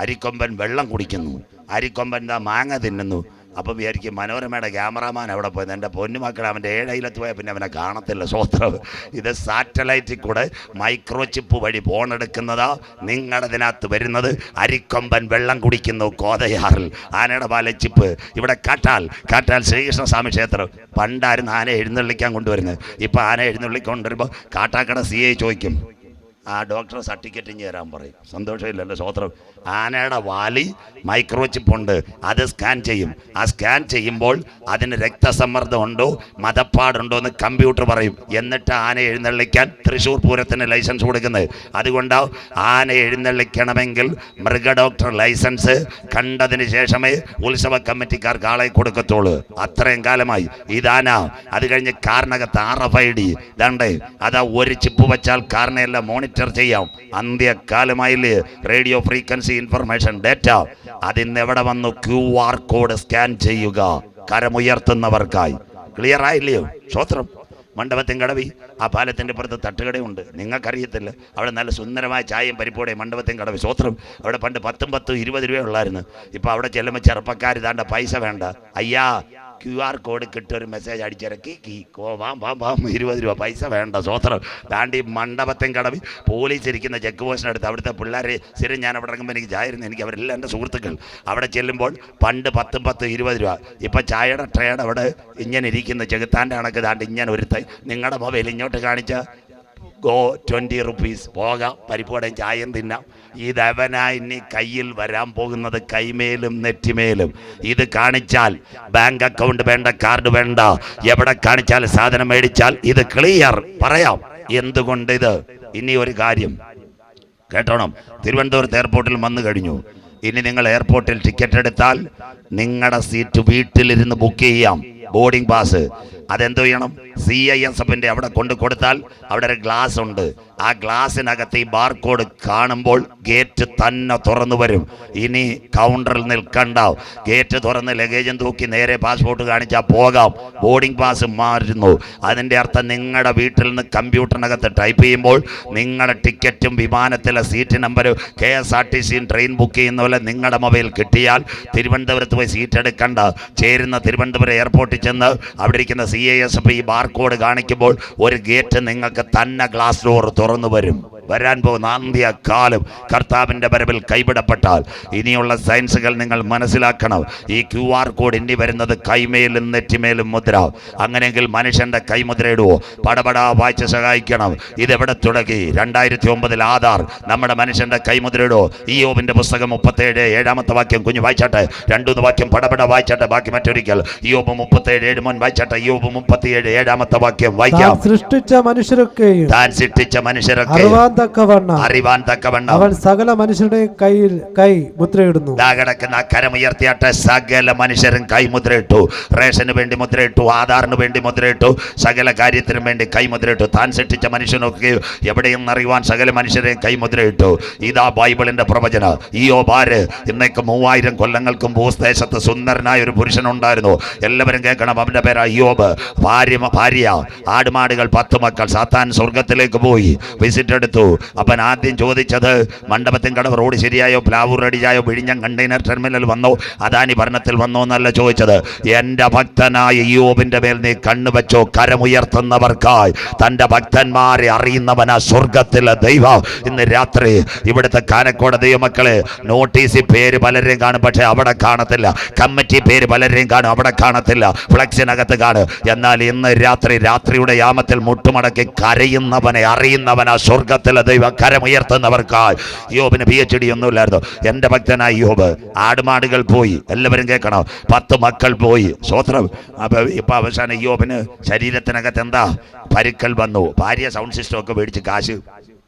അരിക്കൊമ്പൻ വെള്ളം കുടിക്കുന്നു, അരിക്കൊമ്പൻ മാങ്ങ തിന്നുന്നു. അപ്പം വിചാരിക്കും മനോരമയുടെ ക്യാമറാമാൻ അവിടെ പോയത്. എൻ്റെ പൊന്നുമക്കൾ അവൻ്റെ 7 അയലത്ത് പോയാൽ പിന്നെ അവനെ കാണത്തില്ല. സ്വത്രം. ഇത് സാറ്റലൈറ്റിൽ കൂടെ മൈക്രോ ചിപ്പ് വഴി ഫോണെടുക്കുന്നതാ. നിങ്ങളുടേതിനകത്ത് വരുന്നത് അരിക്കൊമ്പൻ വെള്ളം കുടിക്കുന്നു കോതയാറിൽ, ആനയുടെ പാല ചിപ്പ്. ഇവിടെ കാട്ടാൽ ശ്രീകൃഷ്ണസ്വാമി ക്ഷേത്രം. പണ്ടായിരുന്നു ആന എഴുന്നള്ളിക്കാൻ കൊണ്ടുവരുന്നത്. ഇപ്പം ആന എഴുന്നള്ളിക്കൊണ്ടുവരുമ്പോൾ കാട്ടാക്കട CI ചോദിക്കും, ആ ഡോക്ടർ സർട്ടിഫിക്കറ്റ് ഇഞ്ഞ് തരാൻ പറയും. സന്തോഷമില്ലല്ലോ സ്വത്രം. ആനയുടെ വാലി മൈക്രോ ചിപ്പുണ്ട്, അത് സ്കാൻ ചെയ്യും. ആ സ്കാൻ ചെയ്യുമ്പോൾ അതിന് രക്തസമ്മർദ്ദം ഉണ്ടോ മതപ്പാടുണ്ടോ എന്ന് കമ്പ്യൂട്ടർ പറയും. എന്നിട്ട് ആന എഴുന്നള്ളിക്കാൻ തൃശ്ശൂർ പൂരത്തിന് ലൈസൻസ് കൊടുക്കുന്നത്. അതുകൊണ്ടാവും ആന എഴുന്നള്ളിക്കണമെങ്കിൽ മൃഗ ഡോക്ടർ ലൈസൻസ് കണ്ടതിന് ശേഷമേ ഉത്സവ കമ്മിറ്റിക്കാർക്ക് ആളെ കൊടുക്കത്തുള്ളൂ. അത്രയും കാലമായി ഇതാന. അത് കഴിഞ്ഞ് കാറിനകത്ത് RFID ദണ്ടേ, അതാ ഒരു ചിപ്പ് വെച്ചാൽ കാറിനെല്ലാം മോണിറ്റർ ചെയ്യാം. അന്ത്യകാലമായില്ലേ റേഡിയോ ഫ്രീക്വൻസി ഇൻഫർമേഷൻ ഡേറ്റ. അതിന്ന് എവിടെ വന്നു? QR കോഡ് സ്കാൻ ചെയ്യുക കരമുയർത്തുന്നവർക്കായി. ക്ലിയർ ആയില്ലയോ? സ്വത്രം. മണ്ഡപത്തിൻ കടവി ആ പാലത്തിൻ്റെ പുറത്ത് തട്ടുകടയുണ്ട്, നിങ്ങൾക്കറിയത്തില്ല. അവിടെ നല്ല സുന്ദരമായ ചായയും പരിപ്പോടെയും മണ്ഡപത്തിൻ കടവി. സ്വത്രം. അവിടെ പണ്ട് 10 20 രൂപ ഉള്ളായിരുന്നു. ഇപ്പോൾ അവിടെ ചെല്ലുമ്പോൾ ചെറുപ്പക്കാർ ഇതാണ്ട പൈസ വേണ്ട, അയ്യാ QR കോഡ് കിട്ടും, ഒരു മെസ്സേജ് അടിച്ചിറക്കി വാം 20 രൂപ, പൈസ വേണ്ട. സ്വത്രം. താണ്ടി മണ്ഡപത്തിൻ കടവി പോലീസ് ഇരിക്കുന്ന ചെക്ക് പോസ്റ്റിനടുത്ത് അവിടുത്തെ പിള്ളേരെ സ്ഥിരം ഞാൻ അവിടെ ഇറങ്ങുമ്പോൾ എനിക്ക് ചായയിരുന്നു. എനിക്ക് അവരെല്ലാം എൻ്റെ സുഹൃത്തുക്കൾ. അവിടെ ചെല്ലുമ്പോൾ പണ്ട് 10 20 രൂപ. ഇപ്പം ചായയുടെ ട്രേഡ് അവിടെ ഇങ്ങനെ ഇരിക്കുന്ന ചെകുത്താൻ്റെ കണക്ക് താണ്ട് ഇങ്ങനെ ഒരു നിങ്ങളുടെ മൊബൈൽ ഇങ്ങോട്ട് കാണിച്ച ഗോ 20 റുപ്പീസ്, പോകാം, പരിപ്പോടെയും ചായയും തിന്നാം. ഇതവനായി ഇനി കയ്യിൽ വരാൻ പോകുന്നത് കൈമേലും നെറ്റിമേലും. ഇത് കാണിച്ചാൽ ബാങ്ക് അക്കൗണ്ട് വേണ്ട, കാർഡ് വേണ്ട, എവിടെ കാണിച്ചാൽ സാധനം മേടിച്ചാൽ ഇത് ക്ലിയർ പറയാം. എന്തുകൊണ്ട് ഇത്? ഇനി ഒരു കാര്യം കേട്ടോണം. തിരുവനന്തപുരത്ത് എയർപോർട്ടിൽ വന്നു കഴിഞ്ഞു. ഇനി നിങ്ങൾ എയർപോർട്ടിൽ ടിക്കറ്റ് എടുത്താൽ നിങ്ങളുടെ സീറ്റ് വീട്ടിലിരുന്ന് ബുക്ക് ചെയ്യാം. ബോർഡിംഗ് പാസ് അതെന്തോ ചെയ്യണം? CISFൻ്റെ അവിടെ കൊണ്ട് കൊടുത്താൽ അവിടെ ഒരു ഗ്ലാസ് ഉണ്ട്. ആ ഗ്ലാസ്സിനകത്ത് ഈ ബാർകോഡ് കാണുമ്പോൾ ഗേറ്റ് തന്നെ തുറന്നു വരും. ഇനി കൗണ്ടറിൽ നിൽക്കണ്ട, ഗേറ്റ് തുറന്ന് ലഗേജും തൂക്കി നേരെ പാസ്പോർട്ട് കാണിച്ചാൽ പോകാം. ബോർഡിംഗ് പാസ് മാറുന്നു. അതിൻ്റെ അർത്ഥം നിങ്ങളുടെ വീട്ടിൽ നിന്ന് കമ്പ്യൂട്ടറിനകത്ത് ടൈപ്പ് ചെയ്യുമ്പോൾ നിങ്ങളുടെ ടിക്കറ്റും വിമാനത്തിലെ സീറ്റ് നമ്പരും KSRTC ട്രെയിൻ ബുക്ക് ചെയ്യുന്ന പോലെ നിങ്ങളുടെ മൊബൈൽ കിട്ടിയാൽ തിരുവനന്തപുരത്ത് പോയി സീറ്റ് എടുക്കണ്ട. ചേരുന്ന തിരുവനന്തപുരം എയർപോർട്ടിൽ ചെന്ന് അവിടെ ഇരിക്കുന്ന CISF ഈ ബാർകോഡ് കാണിക്കുമ്പോൾ ഒരു ഗേറ്റ് നിങ്ങൾക്ക് തന്നെ ഗ്ലാസ് ഡോർ തുറന്നു വരും. വരാൻ പോകുന്ന അന്ത്യകാലം കർത്താവിൻ്റെ വരവിൽ കൈവിടപ്പെട്ടാൽ ഇനിയുള്ള സയൻസുകൾ നിങ്ങൾ മനസ്സിലാക്കണം. ഈ QR കോഡ് ഇനി വരുന്നത് കൈമേലും നെറ്റിമേലും മുദ്ര. അങ്ങനെയെങ്കിൽ മനുഷ്യൻ്റെ കൈമുദ്രയിടുവോ? പടപടാ വായിച്ച് സഹായിക്കണം. ഇതെവിടെ തുടങ്ങി? 2009 ആധാർ നമ്മുടെ മനുഷ്യൻ്റെ കൈമുദ്രയിടുവോ? ഇയ്യോബിൻ്റെ പുസ്തകം 37 7-ാമത്തെ വാക്യം. കുഞ്ഞു വായിച്ചാട്ടെ, 2 വാക്യം പടപട വായിച്ചാട്ടെ, ബാക്കി മറ്റൊരിക്കൽ. ഇയ്യോബ് 37 7 മോൻ വായിച്ചാട്ടെ. ഇയ്യോബ് 37 7-ാമത്തെ വാക്യം വായിക്കാം. സൃഷ്ടിച്ച മനുഷ്യരൊക്കെയും അറിവാൻ തക്കവണ്ണം അവൻ സകല മനുഷ്യരുടെ കയ്യിൽ കൈ മുദ്രയിടുന്നു. കിടക്കുന്ന കരമുയർത്തിയാട്ടെ. സകല മനുഷ്യരും കൈ മുദ്രയിട്ടു. റേഷന് വേണ്ടി മുദ്രയിട്ടു, ആധാറിന് വേണ്ടി മുദ്രയിട്ടു, സകല കാര്യത്തിനും വേണ്ടി കൈ മുദ്രയിട്ടു. താൻ സൃഷ്ടിച്ച മനുഷ്യനൊക്കെ എവിടെയും അറിയുവാൻ സകല മനുഷ്യരെയും കൈ മുദ്രയിട്ടു. ഇതാ ബൈബിളിന്റെ പ്രവചന. ഇയ്യോബ് ഇന്നേക്ക് 3000 കൊല്ലങ്ങൾക്കും ഭൂദേശത്ത് സുന്ദരനായ ഒരു പുരുഷനുണ്ടായിരുന്നു. എല്ലാവരും കേൾക്കണം, അവന്റെ പേര് ഇയ്യോബ്. ഭാര്യ, ആടുമാടുകൾ, 10 മക്കൾ. സാത്താൻ സ്വർഗത്തിലേക്ക് പോയി വിസിറ്റ് എടുത്തു. അവൻ ആദ്യം ചോദിച്ചത് മണ്ഡപത്തിൻ കടവ് റോഡ് ശരിയായോ, പ്ലാവൂർ റെഡിയായോ, വിഴിഞ്ഞം കണ്ടെയ്നർ ടെർമിനൽ വന്നോ, അദാനി ഭരണത്തിൽ വന്നോ എന്നല്ല ചോദിച്ചത്. എൻ്റെ ഭക്തനായ ഇയ്യോബിന്റെ മേൽ നീ കണ്ണുവെച്ചോ? കരമുയർത്തുന്നവർക്കായി തൻ്റെ ഭക്തന്മാരെ അറിയുന്നവനാ സ്വർഗത്തിലെ ദൈവം. ഇന്ന് രാത്രി ഇവിടുത്തെ കാനക്കോട് ദൈവമക്കളെ, നോട്ടീസിൽ പേര് പലരെയും കാണും, പക്ഷെ അവിടെ കാണത്തില്ല. കമ്മിറ്റി പേര് പലരെയും കാണും, അവിടെ കാണത്തില്ല. ഫ്ലക്സിനകത്ത് കാണും. എന്നാൽ ഇന്ന് രാത്രിയുടെ യാമത്തിൽ മുട്ടുമടക്കി കരയുന്നവനെ അറിയുന്നവനാ സ്വർഗത്തിലെ ദൈവം. കരമുയർത്തുന്നവർക്കായി. യോബിന് PhD ഒന്നുമില്ലായിരുന്നു. എൻ്റെ ഭക്തനായ യോബ്. ആടുമാടുകൾ പോയി, എല്ലാവരും കേൾക്കണം, 10 മക്കൾ പോയി. സ്വത്രം. അപ്പൊ ഇപ്പൊ അവസാനം യോബിന് ശരീരത്തിനകത്ത് എന്താ പരുക്കൽ വന്നു. ഭാര്യ സൗണ്ട് സിസ്റ്റം ഒക്കെ മേടിച്ച് കാശ്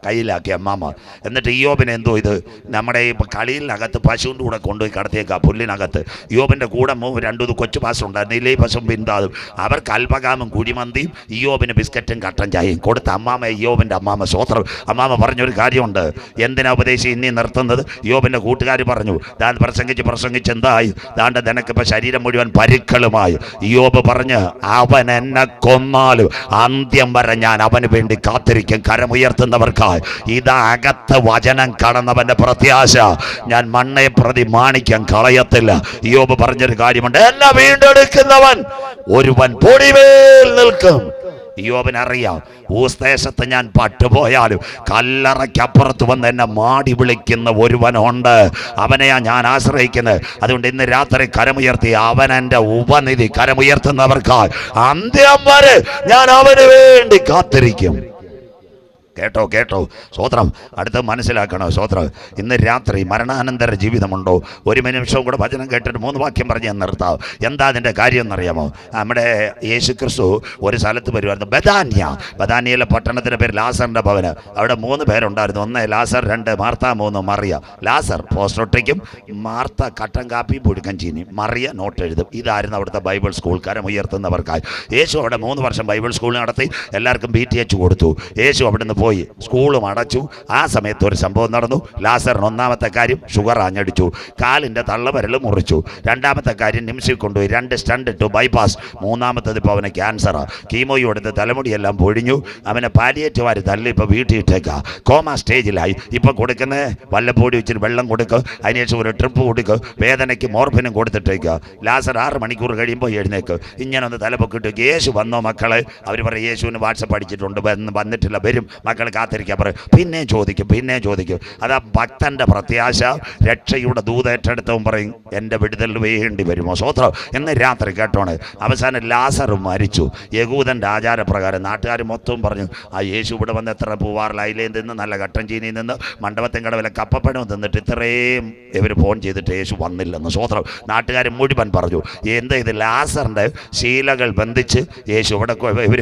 കയ്യിലാക്കി അമ്മാമ്മ. എന്നിട്ട് ഇയ്യോബിന് എന്തോ ഇത് നമ്മുടെ ഈ കളിയിനകത്ത് പശുവിൻ്റെ കൂടെ കൊണ്ടുപോയി കടത്തിയേക്കാം, പുല്ലിനകത്ത്. ഇയ്യോബിൻ്റെ കൂടെ 2 കൊച്ചു പാസ് ഉണ്ടായിരുന്നു, ഇല്ലേ പശുവും പിന്താതും. അവർക്ക് അൽപകാമും കുഴിമന്തിയും ഇയ്യോബിന് ബിസ്ക്കറ്റും കട്ടൻ ചായയും കൊടുത്ത അമ്മാമ്മ, ഇയ്യോബിൻ്റെ അമ്മാമ്മ. സ്വത്രം. അമ്മാമ്മ പറഞ്ഞൊരു കാര്യമുണ്ട്. എന്തിനാ ഉപദേശം ഇനി നിർത്തുന്നത്? ഇയ്യോബിൻ്റെ കൂട്ടുകാർ പറഞ്ഞു, താൻ പ്രസംഗിച്ച് എന്തായി? താൻ്റെ നിനക്കിപ്പോൾ ശരീരം മുഴുവൻ പരുക്കളുമായി. ഇയ്യോബ് പറഞ്ഞ്, അവൻ എന്നെ കൊന്നാലും അന്ത്യം വരെ ഞാൻ അവന് വേണ്ടി കാത്തിരിക്കും. കരമുയർത്തുന്നവർക്കായി ചെയ്യുന്നവർക്കായി. ഇതാ അകത്ത് വചനം കടന്നവന്റെ പ്രത്യാശ. ഞാൻ മണ്ണെ പ്രതി മാണിക്യം കളയത്തില്ല. യോബ് പറഞ്ഞൊരു കാര്യമുണ്ട്, എന്നെ വീണ്ടെടുക്കുന്നവൻ ഒരുവൻ പൊടിമേൽ നിൽക്കും. യോബിനറിയാം, ഊസ്ദേശത്ത് ഞാൻ പട്ടുപോയാലും കല്ലറയ്ക്കപ്പുറത്ത് വന്ന് എന്നെ മാടി വിളിക്കുന്ന ഒരുവനുണ്ട്, അവനെയാ ഞാൻ ആശ്രയിക്കുന്നത്. അതുകൊണ്ട് ഇന്ന് രാത്രി കരമുയർത്തി, അവൻ എൻ്റെ ഉപനിധി. കരമുയർത്തുന്നവർക്കായി അന്ത്യം വരെ ഞാൻ അവന് വേണ്ടി കാത്തിരിക്കും. കേട്ടോ കേട്ടോ, സ്വോത്രം. അടുത്ത് മനസ്സിലാക്കണോ, സ്വോത്രം. ഇന്ന് രാത്രി മരണാനന്തര ജീവിതമുണ്ടോ? ഒരു നിമിഷവും കൂടെ വചനം കേട്ടിട്ട് 3 വാക്യം പറഞ്ഞ് ഞാൻ നിർത്താം. എന്താ അതിൻ്റെ കാര്യം എന്നറിയാമോ? നമ്മുടെ യേശു ക്രിസ്തു ഒരു സ്ഥലത്ത് വരുമായിരുന്നു, ബഥാന്യ. ബഥാന്യയിലെ പട്ടണത്തിൻ്റെ പേര് ലാസറിൻ്റെ ഭവന്. അവിടെ 3 പേരുണ്ടായിരുന്നു. 1 ലാസർ, 2 മാർത്ത, 3 മറിയ. ലാസർ പോസ്റ്റൊട്ടിക്കും, മാർത്ത കട്ടൻ കാപ്പി പുഴുക്കൻ ചീനി, മറിയ നോട്ട് എഴുതും. ഇതായിരുന്നു അവിടുത്തെ ബൈബിൾ സ്കൂൾ. കരമുയർത്തുന്നവർക്കായി യേശു അവിടെ 3 വർഷം ബൈബിൾ സ്കൂൾ നടത്തി. എല്ലാവർക്കും PTH കൊടുത്തു. യേശു അവിടെ നിന്ന് പോയി, സ്കൂളും അടച്ചു. ആ സമയത്ത് ഒരു സംഭവം നടന്നു. ലാസറിന് 1ാമത്തെ കാര്യം ഷുഗർ ആഞ്ഞടിച്ചു, കാലിൻ്റെ തള്ളവിരൽ മുറിച്ചു. 2ാമത്തെ കാര്യം നിംസിൽ കൊണ്ടുപോയി 2 സ്റ്റണ്ട് ഇട്ടു, ബൈപ്പാസ്. 3ാമത്തത് ഇപ്പോൾ അവന് ക്യാൻസറാ. കീമോയും എടുത്ത് തലമുടിയെല്ലാം പൊഴിഞ്ഞു. അവനെ പാലിയേറ്റീവുകാർ തള്ളി ഇപ്പോൾ വീട്ടിൽ ഇട്ടേക്കാ. കോമ സ്റ്റേജിലായി. ഇപ്പോൾ കൊടുക്കുന്നത് വല്ലപ്പോഴും ഇച്ചിരി വെള്ളം കൊടുക്കുക, അതിനുശേഷം ഒരു ട്രിപ്പ് കൊടുക്കുക, വേദനയ്ക്ക് മോർഫിനും കൊടുത്തിട്ടേക്കുക. ലാസർ 6 മണിക്കൂർ കഴിയുമ്പോൾ എഴുന്നേക്ക്. ഇങ്ങനെ ഒന്ന് തലപ്പൊക്കിട്ട്, യേശു വന്നോ മക്കളെ? അവർ പറയും, യേശുവിന് വാട്സപ്പ് അടിച്ചിട്ടുണ്ട്, വന്നിട്ടില്ല, വരും മക്കൾ കാത്തിരിക്കാൻ പറയും. പിന്നെ ചോദിക്കും. അതാ ഭക്തന്റെ പ്രത്യാശ. രക്ഷയുടെ ദൂതേറ്റെടുത്തവൻ പറയും, എൻ്റെ വിടുതൽ വേണ്ടി വരുമോ? സ്വോത്രം. എന്ന് രാത്രി കേട്ടോണ്. അവസാനം ലാസർ മരിച്ചു. യഹൂദൻ്റെ ആചാരപ്രകാരം നാട്ടുകാർ മൊത്തവും പറഞ്ഞു, ആ യേശു ഇവിടെ വന്ന് എത്ര പൂവാറിൽ അയിലയിൽ നിന്ന്, നല്ല കട്ടൻ ചീനിയിൽ നിന്ന്, മണ്ഡപത്തിൻ കടവിലെ കപ്പപ്പഴം തിന്നിട്ട് ഇത്രയും ഇവർ ഫോൺ ചെയ്തിട്ട് യേശു വന്നില്ലെന്ന്. സ്വോത്രം. നാട്ടുകാർ മുഴുവൻ പറഞ്ഞു, എന്താ ഇത്? ലാസറിൻ്റെ ശീലകൾ ബന്ധിച്ച് യേശു ഇവിടെ ഇവർ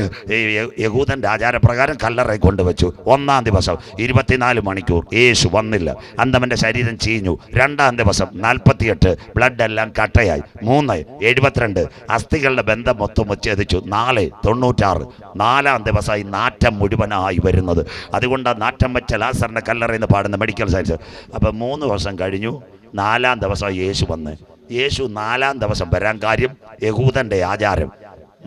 യഹൂദൻ്റെ ആചാരപ്രകാരം കല്ലറയിൽ കൊണ്ടുവച്ചു. 1-ാം ദിവസം 24 മണിക്കൂർ യേശു വന്നില്ല. അന്തവൻ്റെ ശരീരം ചീഞ്ഞു. 2-ാം ദിവസം 48, ബ്ലഡ് എല്ലാം കട്ടയായി. 3 72, അസ്ഥികളുടെ ബന്ധം മൊത്തം വിച്ഛേദിച്ചു. 4 96, 4-ാം ദിവസമായി നാറ്റം മുഴുവനായി വരുന്നത്. അതുകൊണ്ട് നാറ്റം വെച്ച ലാസറിൻ്റെ കല്ലറയിൽ നിന്ന് പാടുന്ന മെഡിക്കൽ സയൻസ്. അപ്പം 3 ദിവസം കഴിഞ്ഞു. 4-ാം ദിവസം യേശു വന്ന്. യേശു 4-ാം ദിവസം വരാൻ കാര്യം യഹൂദൻ്റെ ആചാരം.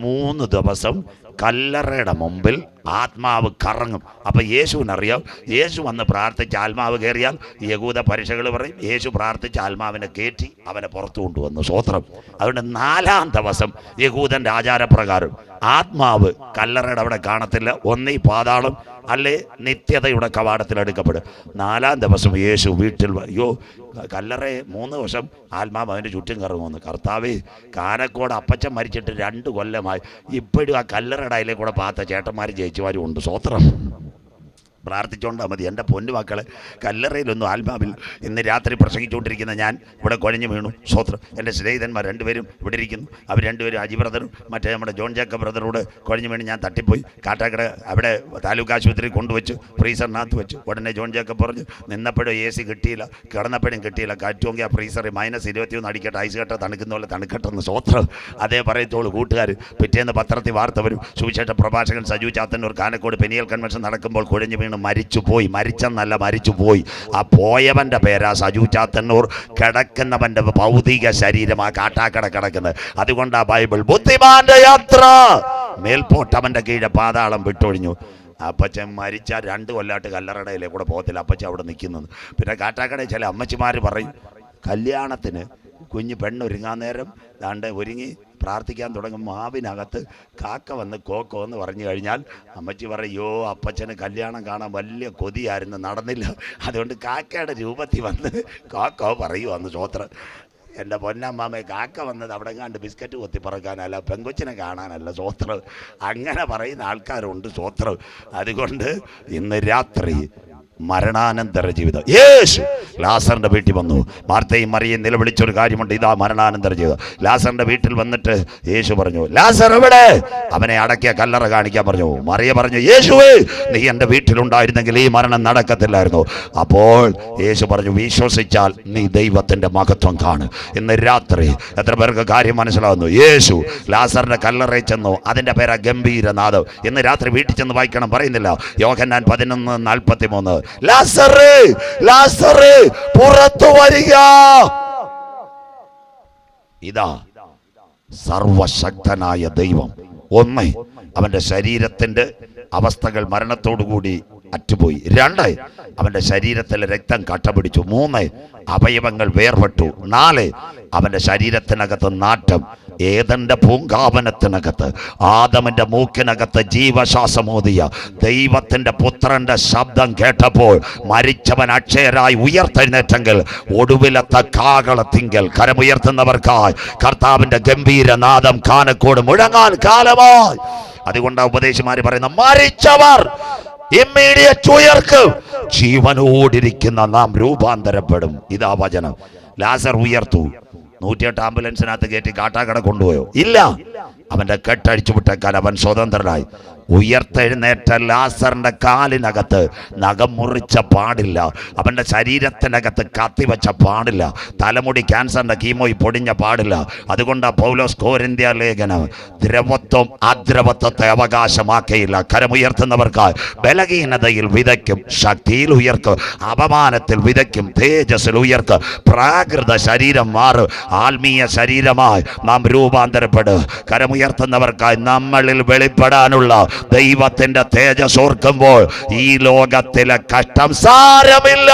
3 ദിവസം കല്ലറയുടെ മുമ്പിൽ ആത്മാവ് കറങ്ങും. അപ്പം യേശുവിനറിയാം, യേശു വന്ന് പ്രാർത്ഥിച്ച് ആത്മാവ് കയറിയാൽ യഹൂദ പരീക്ഷകൾ പറയും, യേശു പ്രാർത്ഥിച്ച് ആത്മാവിനെ കയറ്റി അവനെ പുറത്തു കൊണ്ടുവന്നു. സ്വോത്രം. അതുകൊണ്ട് 4-ാം ദിവസം യഹൂദൻ്റെ ആചാരപ്രകാരം ആത്മാവ് കല്ലറയുടെ അവിടെ കാണത്തില്ല. ഒന്നീ പാതാളം, അല്ലേ നിത്യതയുടെ കവാടത്തിൽ എടുക്കപ്പെടും. 4-ാം ദിവസം യേശു വീട്ടിൽ. അയ്യോ, കല്ലറ 3 ദിവസം ആത്മാവ് അവൻ്റെ ചുറ്റും കറങ്ങുമെന്ന്. കർത്താവേ, കാനക്കോട് അപ്പച്ചൻ മരിച്ചിട്ട് 2 കൊല്ലമായി. ഇപ്പോഴും ആ കല്ലറയുടെ അതിലെ കൂടെ പാത്ത ചേട്ടന്മാരും ചേച്ചിമാരും ഉണ്ട്. സ്വോത്രം. പ്രാർത്ഥിച്ചുകൊണ്ടാൽ മതി. എൻ്റെ പൊന്നു മക്കളെ, കല്ലറയിലൊന്നും ആത്മാവിൽ. ഇന്ന് രാത്രി പ്രസംഗിച്ചുകൊണ്ടിരിക്കുന്ന ഞാൻ ഇവിടെ കുഴഞ്ഞു വീണു. സ്വോത്രം. എൻ്റെ സ്നേഹിതന്മാർ 2 പേരും ഇവിടെ ഇരിക്കുന്നു. അവർ 2 പേരും, അജി ബ്രദറും മറ്റേ നമ്മുടെ ജോൺ ജേക്കബ് ബ്രദറോട് കുഴഞ്ഞു വീണ് ഞാൻ തട്ടിപ്പോയി. കാട്ടാക്കട അവിടെ താലൂക്ക് ആശുപത്രി കൊണ്ടുവച്ചു, ഫ്രീസറിനകത്ത് വെച്ചു. ഉടനെ ജോൺ ജേക്കബ് പറഞ്ഞു, നിന്നപ്പോഴും AC കിട്ടിയില്ല, കിടന്നപ്പോഴും കിട്ടിയില്ല, കാറ്റുമെങ്കിൽ ആ ഫ്രീസറിൽ -21 അടിക്കട്ടെ, ഐസ് കെട്ട തണുക്കുന്ന പോലെ തണുക്കട്ടെന്ന്. സ്വോത്രം. അതേ പറയത്തോളൂ കൂട്ടുകാർ. പിറ്റേന്ന് പത്രത്തിൽ വാർത്ത വരും, സുവിശേഷ പ്രഭാഷകൻ സജു ചാത്തന്നൂർ കാനക്കോട് പെനിയൽ കൺവെൻഷൻ നടക്കുമ്പോൾ കുഴഞ്ഞു വീണ് മരിച്ചുപോയി. മരിച്ചെന്നല്ല, മരിച്ചുപോയി. ആ പോയവൻ്റെ പേരാ സജു ചാത്തന്നൂർ. കിടക്കുന്നവൻ്റെ ഭൗതിക ശരീരം ആ കാട്ടാക്കട കിടക്കുന്നത്. അതുകൊണ്ട് ആ ബൈബിൾ, ബുദ്ധിമാന്റെ യാത്ര മേൽപോട്ടവൻ്റെ കീഴെ പാതാളം വിട്ടൊഴിഞ്ഞു. അപ്പച്ചൻ മരിച്ചാൽ 2 കൊല്ലമായിട്ട് കല്ലറടയിലെ കൂടെ പോകത്തില്ല. അപ്പച്ചൻ അവിടെ നിൽക്കുന്നത്. പിന്നെ കാട്ടാക്കടയിൽ ചില അമ്മച്ചിമാർ പറയും, കല്യാണത്തിന് കുഞ്ഞ് പെണ്ണൊരുങ്ങാൻ നേരം ദാണ്ട് ഒരുങ്ങി പ്രാർത്ഥിക്കാൻ തുടങ്ങും, മാവിനകത്ത് കാക്ക വന്ന് കോക്കോ എന്ന് പറഞ്ഞു കഴിഞ്ഞാൽ അമ്മച്ചി പറയോ, അപ്പച്ചന് കല്യാണം കാണാൻ വലിയ കൊതിയായിരുന്നു, നടന്നില്ല. അതുകൊണ്ട് കാക്കയുടെ രൂപത്തിൽ വന്ന് കോക്കോ പറയുവാന്ന്. സ്വോത്രം. എൻ്റെ പൊന്നമ്മാമേ, കാക്ക വന്നത് അവിടെ കണ്ട് ബിസ്ക്കറ്റ് കൊത്തി പറക്കാനല്ല, പെങ്കൊച്ചിനെ കാണാനല്ല. സ്വോത്രം. അങ്ങനെ പറയുന്ന ആൾക്കാരുണ്ട്. സ്വോത്രം. അതുകൊണ്ട് ഇന്ന് രാത്രി മരണാനന്തര ജീവിതം. യേശു ലാസറിന്റെ വീട്ടിൽ വന്നു. മാർത്തയും മറിയയും നിലവിളിച്ചൊരു കാര്യമുണ്ട്, ഇതാ മരണാനന്തര ജീവിതം. ലാസറിന്റെ വീട്ടിൽ വന്നിട്ട് യേശു പറഞ്ഞു, ലാസർ എവിടെ? അവനെ അടക്കിയ കല്ലറ കാണിക്കാൻ പറഞ്ഞു. മറിയ പറഞ്ഞു, യേശുവേ, നീ എൻ്റെ വീട്ടിലുണ്ടായിരുന്നെങ്കിൽ ഈ മരണം നടക്കത്തില്ലായിരുന്നു. അപ്പോൾ യേശു പറഞ്ഞു, വിശ്വസിച്ചാൽ നീ ദൈവത്തിന്റെ മഹത്വം കാണും. ഇന്ന് രാത്രി എത്ര പേർക്ക് കാര്യം മനസ്സിലാവുന്നു? യേശു ലാസറിന്റെ കല്ലറയിൽ ചെന്നു. അതിന്റെ പേരാ ഗംഭീരനാദം. ഇന്ന് രാത്രി വീട്ടിൽ ചെന്ന് വായിക്കണം, പറയുന്നില്ല? യോഹന്നാൻ 11:43, ലാസറേ, ലാസറേ, പുറത്തു വരിക. ഇതാ സർവശക്തനായ ദൈവം. ഒന്ന്, അവന്റെ ശരീരത്തിന്റെ അവസ്ഥകൾ മരണത്തോടുകൂടി അറ്റുപോയി. 2, അവന്റെ ശരീരത്തിലെ രക്തം കട്ട പിടിച്ചു. 3, അവയവങ്ങൾ വേർപെട്ടു. 4, അവന്റെ ശരീരത്തിനകത്ത് നാറ്റം. ഏദന്റെ പൂങ്കാവനത്തിനകത്ത് ആദമിന്റെ മൂക്കിനകത്ത് ജീവശ്വാസമോദിയ ദൈവത്തിന്റെ പുത്രന്റെ ശബ്ദം കേട്ടപ്പോൾ മരിച്ചവൻ അക്ഷയരായി ഉയർത്തെഴുന്നേറ്റെങ്കിൽ ഒടുവിലത്തെ കാകളത്തിങ്കൽ കരമുയർത്തുന്നവർക്കായി കർത്താവിന്റെ ഗംഭീരനാദം കാനക്കോട് മുഴങ്ങാൻ കാലമായി. അതുകൊണ്ട് ഉപദേശിമാര് പറയുന്ന മരിച്ചവർ ഇമ്മീഡിയറ്റ് ഉയർക്കും, ജീവനോടിരിക്കുന്ന നാം രൂപാന്തരപ്പെടും. ഇതാ വചനം. ലാസർ ഉയർത്തു. 108 ആംബുലൻസിനകത്ത് കയറ്റി കാട്ടാക്കട കൊണ്ടുപോയോ? ഇല്ല. അവന്റെ കെട്ടഴിച്ചു വിട്ടേക്കാൻ അവൻ സ്വതന്ത്രനായി. ഉയർത്തെഴുന്നേറ്റ ലാസറിന്റെ കാലിനകത്ത് നഖം മുറിച്ച പാടില്ല, അവന്റെ ശരീരത്തിനകത്ത് കത്തിവെച്ച പാടില്ല, തലമുടി ക്യാൻസറിന്റെ കീമോയി പൊടിഞ്ഞ പാടില്ല. അതുകൊണ്ട് പൗലോസ് കോരിന്ത്യ ലേഖനം ദ്രവത്വം അദ്രവത്വത്തെ അവകാശമാക്കിയില്ല. കരമുയർത്തുന്നവർക്കായി ബലഹീനതയിൽ വിതയ്ക്കും, ശക്തിയിൽ ഉയർക്കും, അപമാനത്തിൽ വിതയ്ക്കും, തേജസ്സിൽ ഉയർക്കും. പ്രാകൃത ശരീരം മാറും, ആത്മീയ ശരീരമായി നാം രൂപാന്തരപ്പെടും. കരമുയർത്തുന്നവർക്കായി നമ്മളിൽ വെളിപ്പെടാനുള്ള ദൈവത്തിന്റെ തേജസ് ഓർക്കുമ്പോൾ ഈ ലോകത്തിലെ കഷ്ടം സാരമില്ല.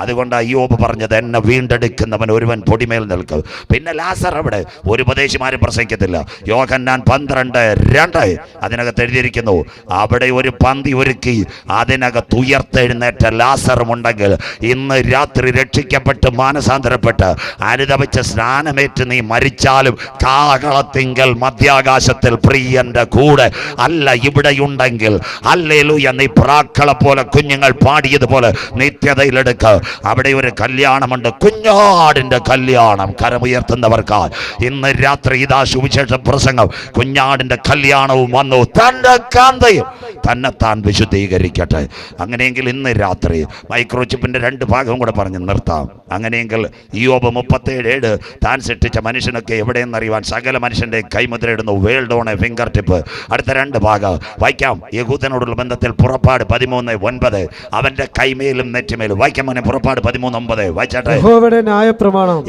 അതുകൊണ്ട് അയ്യോബ് പറഞ്ഞത്, എന്നെ വീണ്ടെടുക്കുന്നവൻ ഒരുവൻ പൊടിമേൽ നിൽക്കും. പിന്നെ ലാസർ അവിടെ ഒരു ഉപദേശിമാരും പ്രസംഗിക്കത്തില്ല. യോഹന്നാൻ 12:2 അതിനകത്ത് എഴുതിയിരിക്കുന്നു, അവിടെ ഒരു പന്തി ഒരുക്കി അതിനകത്ത് ഉയർത്തെഴുന്നേറ്റ ലാസറുമുണ്ടെങ്കിൽ ഇന്ന് രാത്രി രക്ഷിക്കപ്പെട്ട് മാനസാന്തരപ്പെട്ട് അനുദപിച്ച് സ്നാനമേറ്റ് നീ മരിച്ചാലും കാകളത്തിങ്കൽ മധ്യാകാശത്തിൽ പ്രിയന്റെ കൂടെ അല്ല ഇവിടെയുണ്ടെങ്കിൽ ഹല്ലേലൂയ നീ പ്രാക്കളെ പോലെ കുഞ്ഞുങ്ങൾ പാടിയതുപോലെ നിത്യതയിലെടുക്കുക. അവിടെ ഒരു കല്യാണമുണ്ട്, കുഞ്ഞാടിന്റെ കല്യാണം. കരമുയർത്തുന്നവർക്കായി ഇന്ന് രാത്രി ഇതാ സുവിശേഷ പ്രസംഗം. കുഞ്ഞാടിന്റെ കല്യാണവും വന്നു, തന്റെ കാന്തയും തന്നെത്താൻ വിശുദ്ധീകരിക്കട്ടെ. അങ്ങനെയെങ്കിൽ ഇന്ന് രാത്രി മൈക്രോചിപ്പിന്റെ 2 ഭാഗവും കൂടെ പറഞ്ഞ് നിർത്താം. അങ്ങനെയെങ്കിൽ ഇയ്യോബ് 37:7 താൻ സൃഷ്ടിച്ച മനുഷ്യനൊക്കെ എവിടെയെന്നറിയുവാൻ സകല മനുഷ്യന്റെ കൈമുദ്രയിടുന്നു, world on a finger tip. അടുത്ത 2 ഭാഗം വായിക്കാം. യഹൂദനോടുള്ള ബന്ധത്തിൽ പുറപ്പാട് 13:9 അവന്റെ കൈമേലും നെറ്റിമേലും. വായിക്കാം മോനെ, പുറപ്പാട് 13:9 വായിച്ചാട്ടെ. യഹോവയുടെ ന്യായപ്രമാണം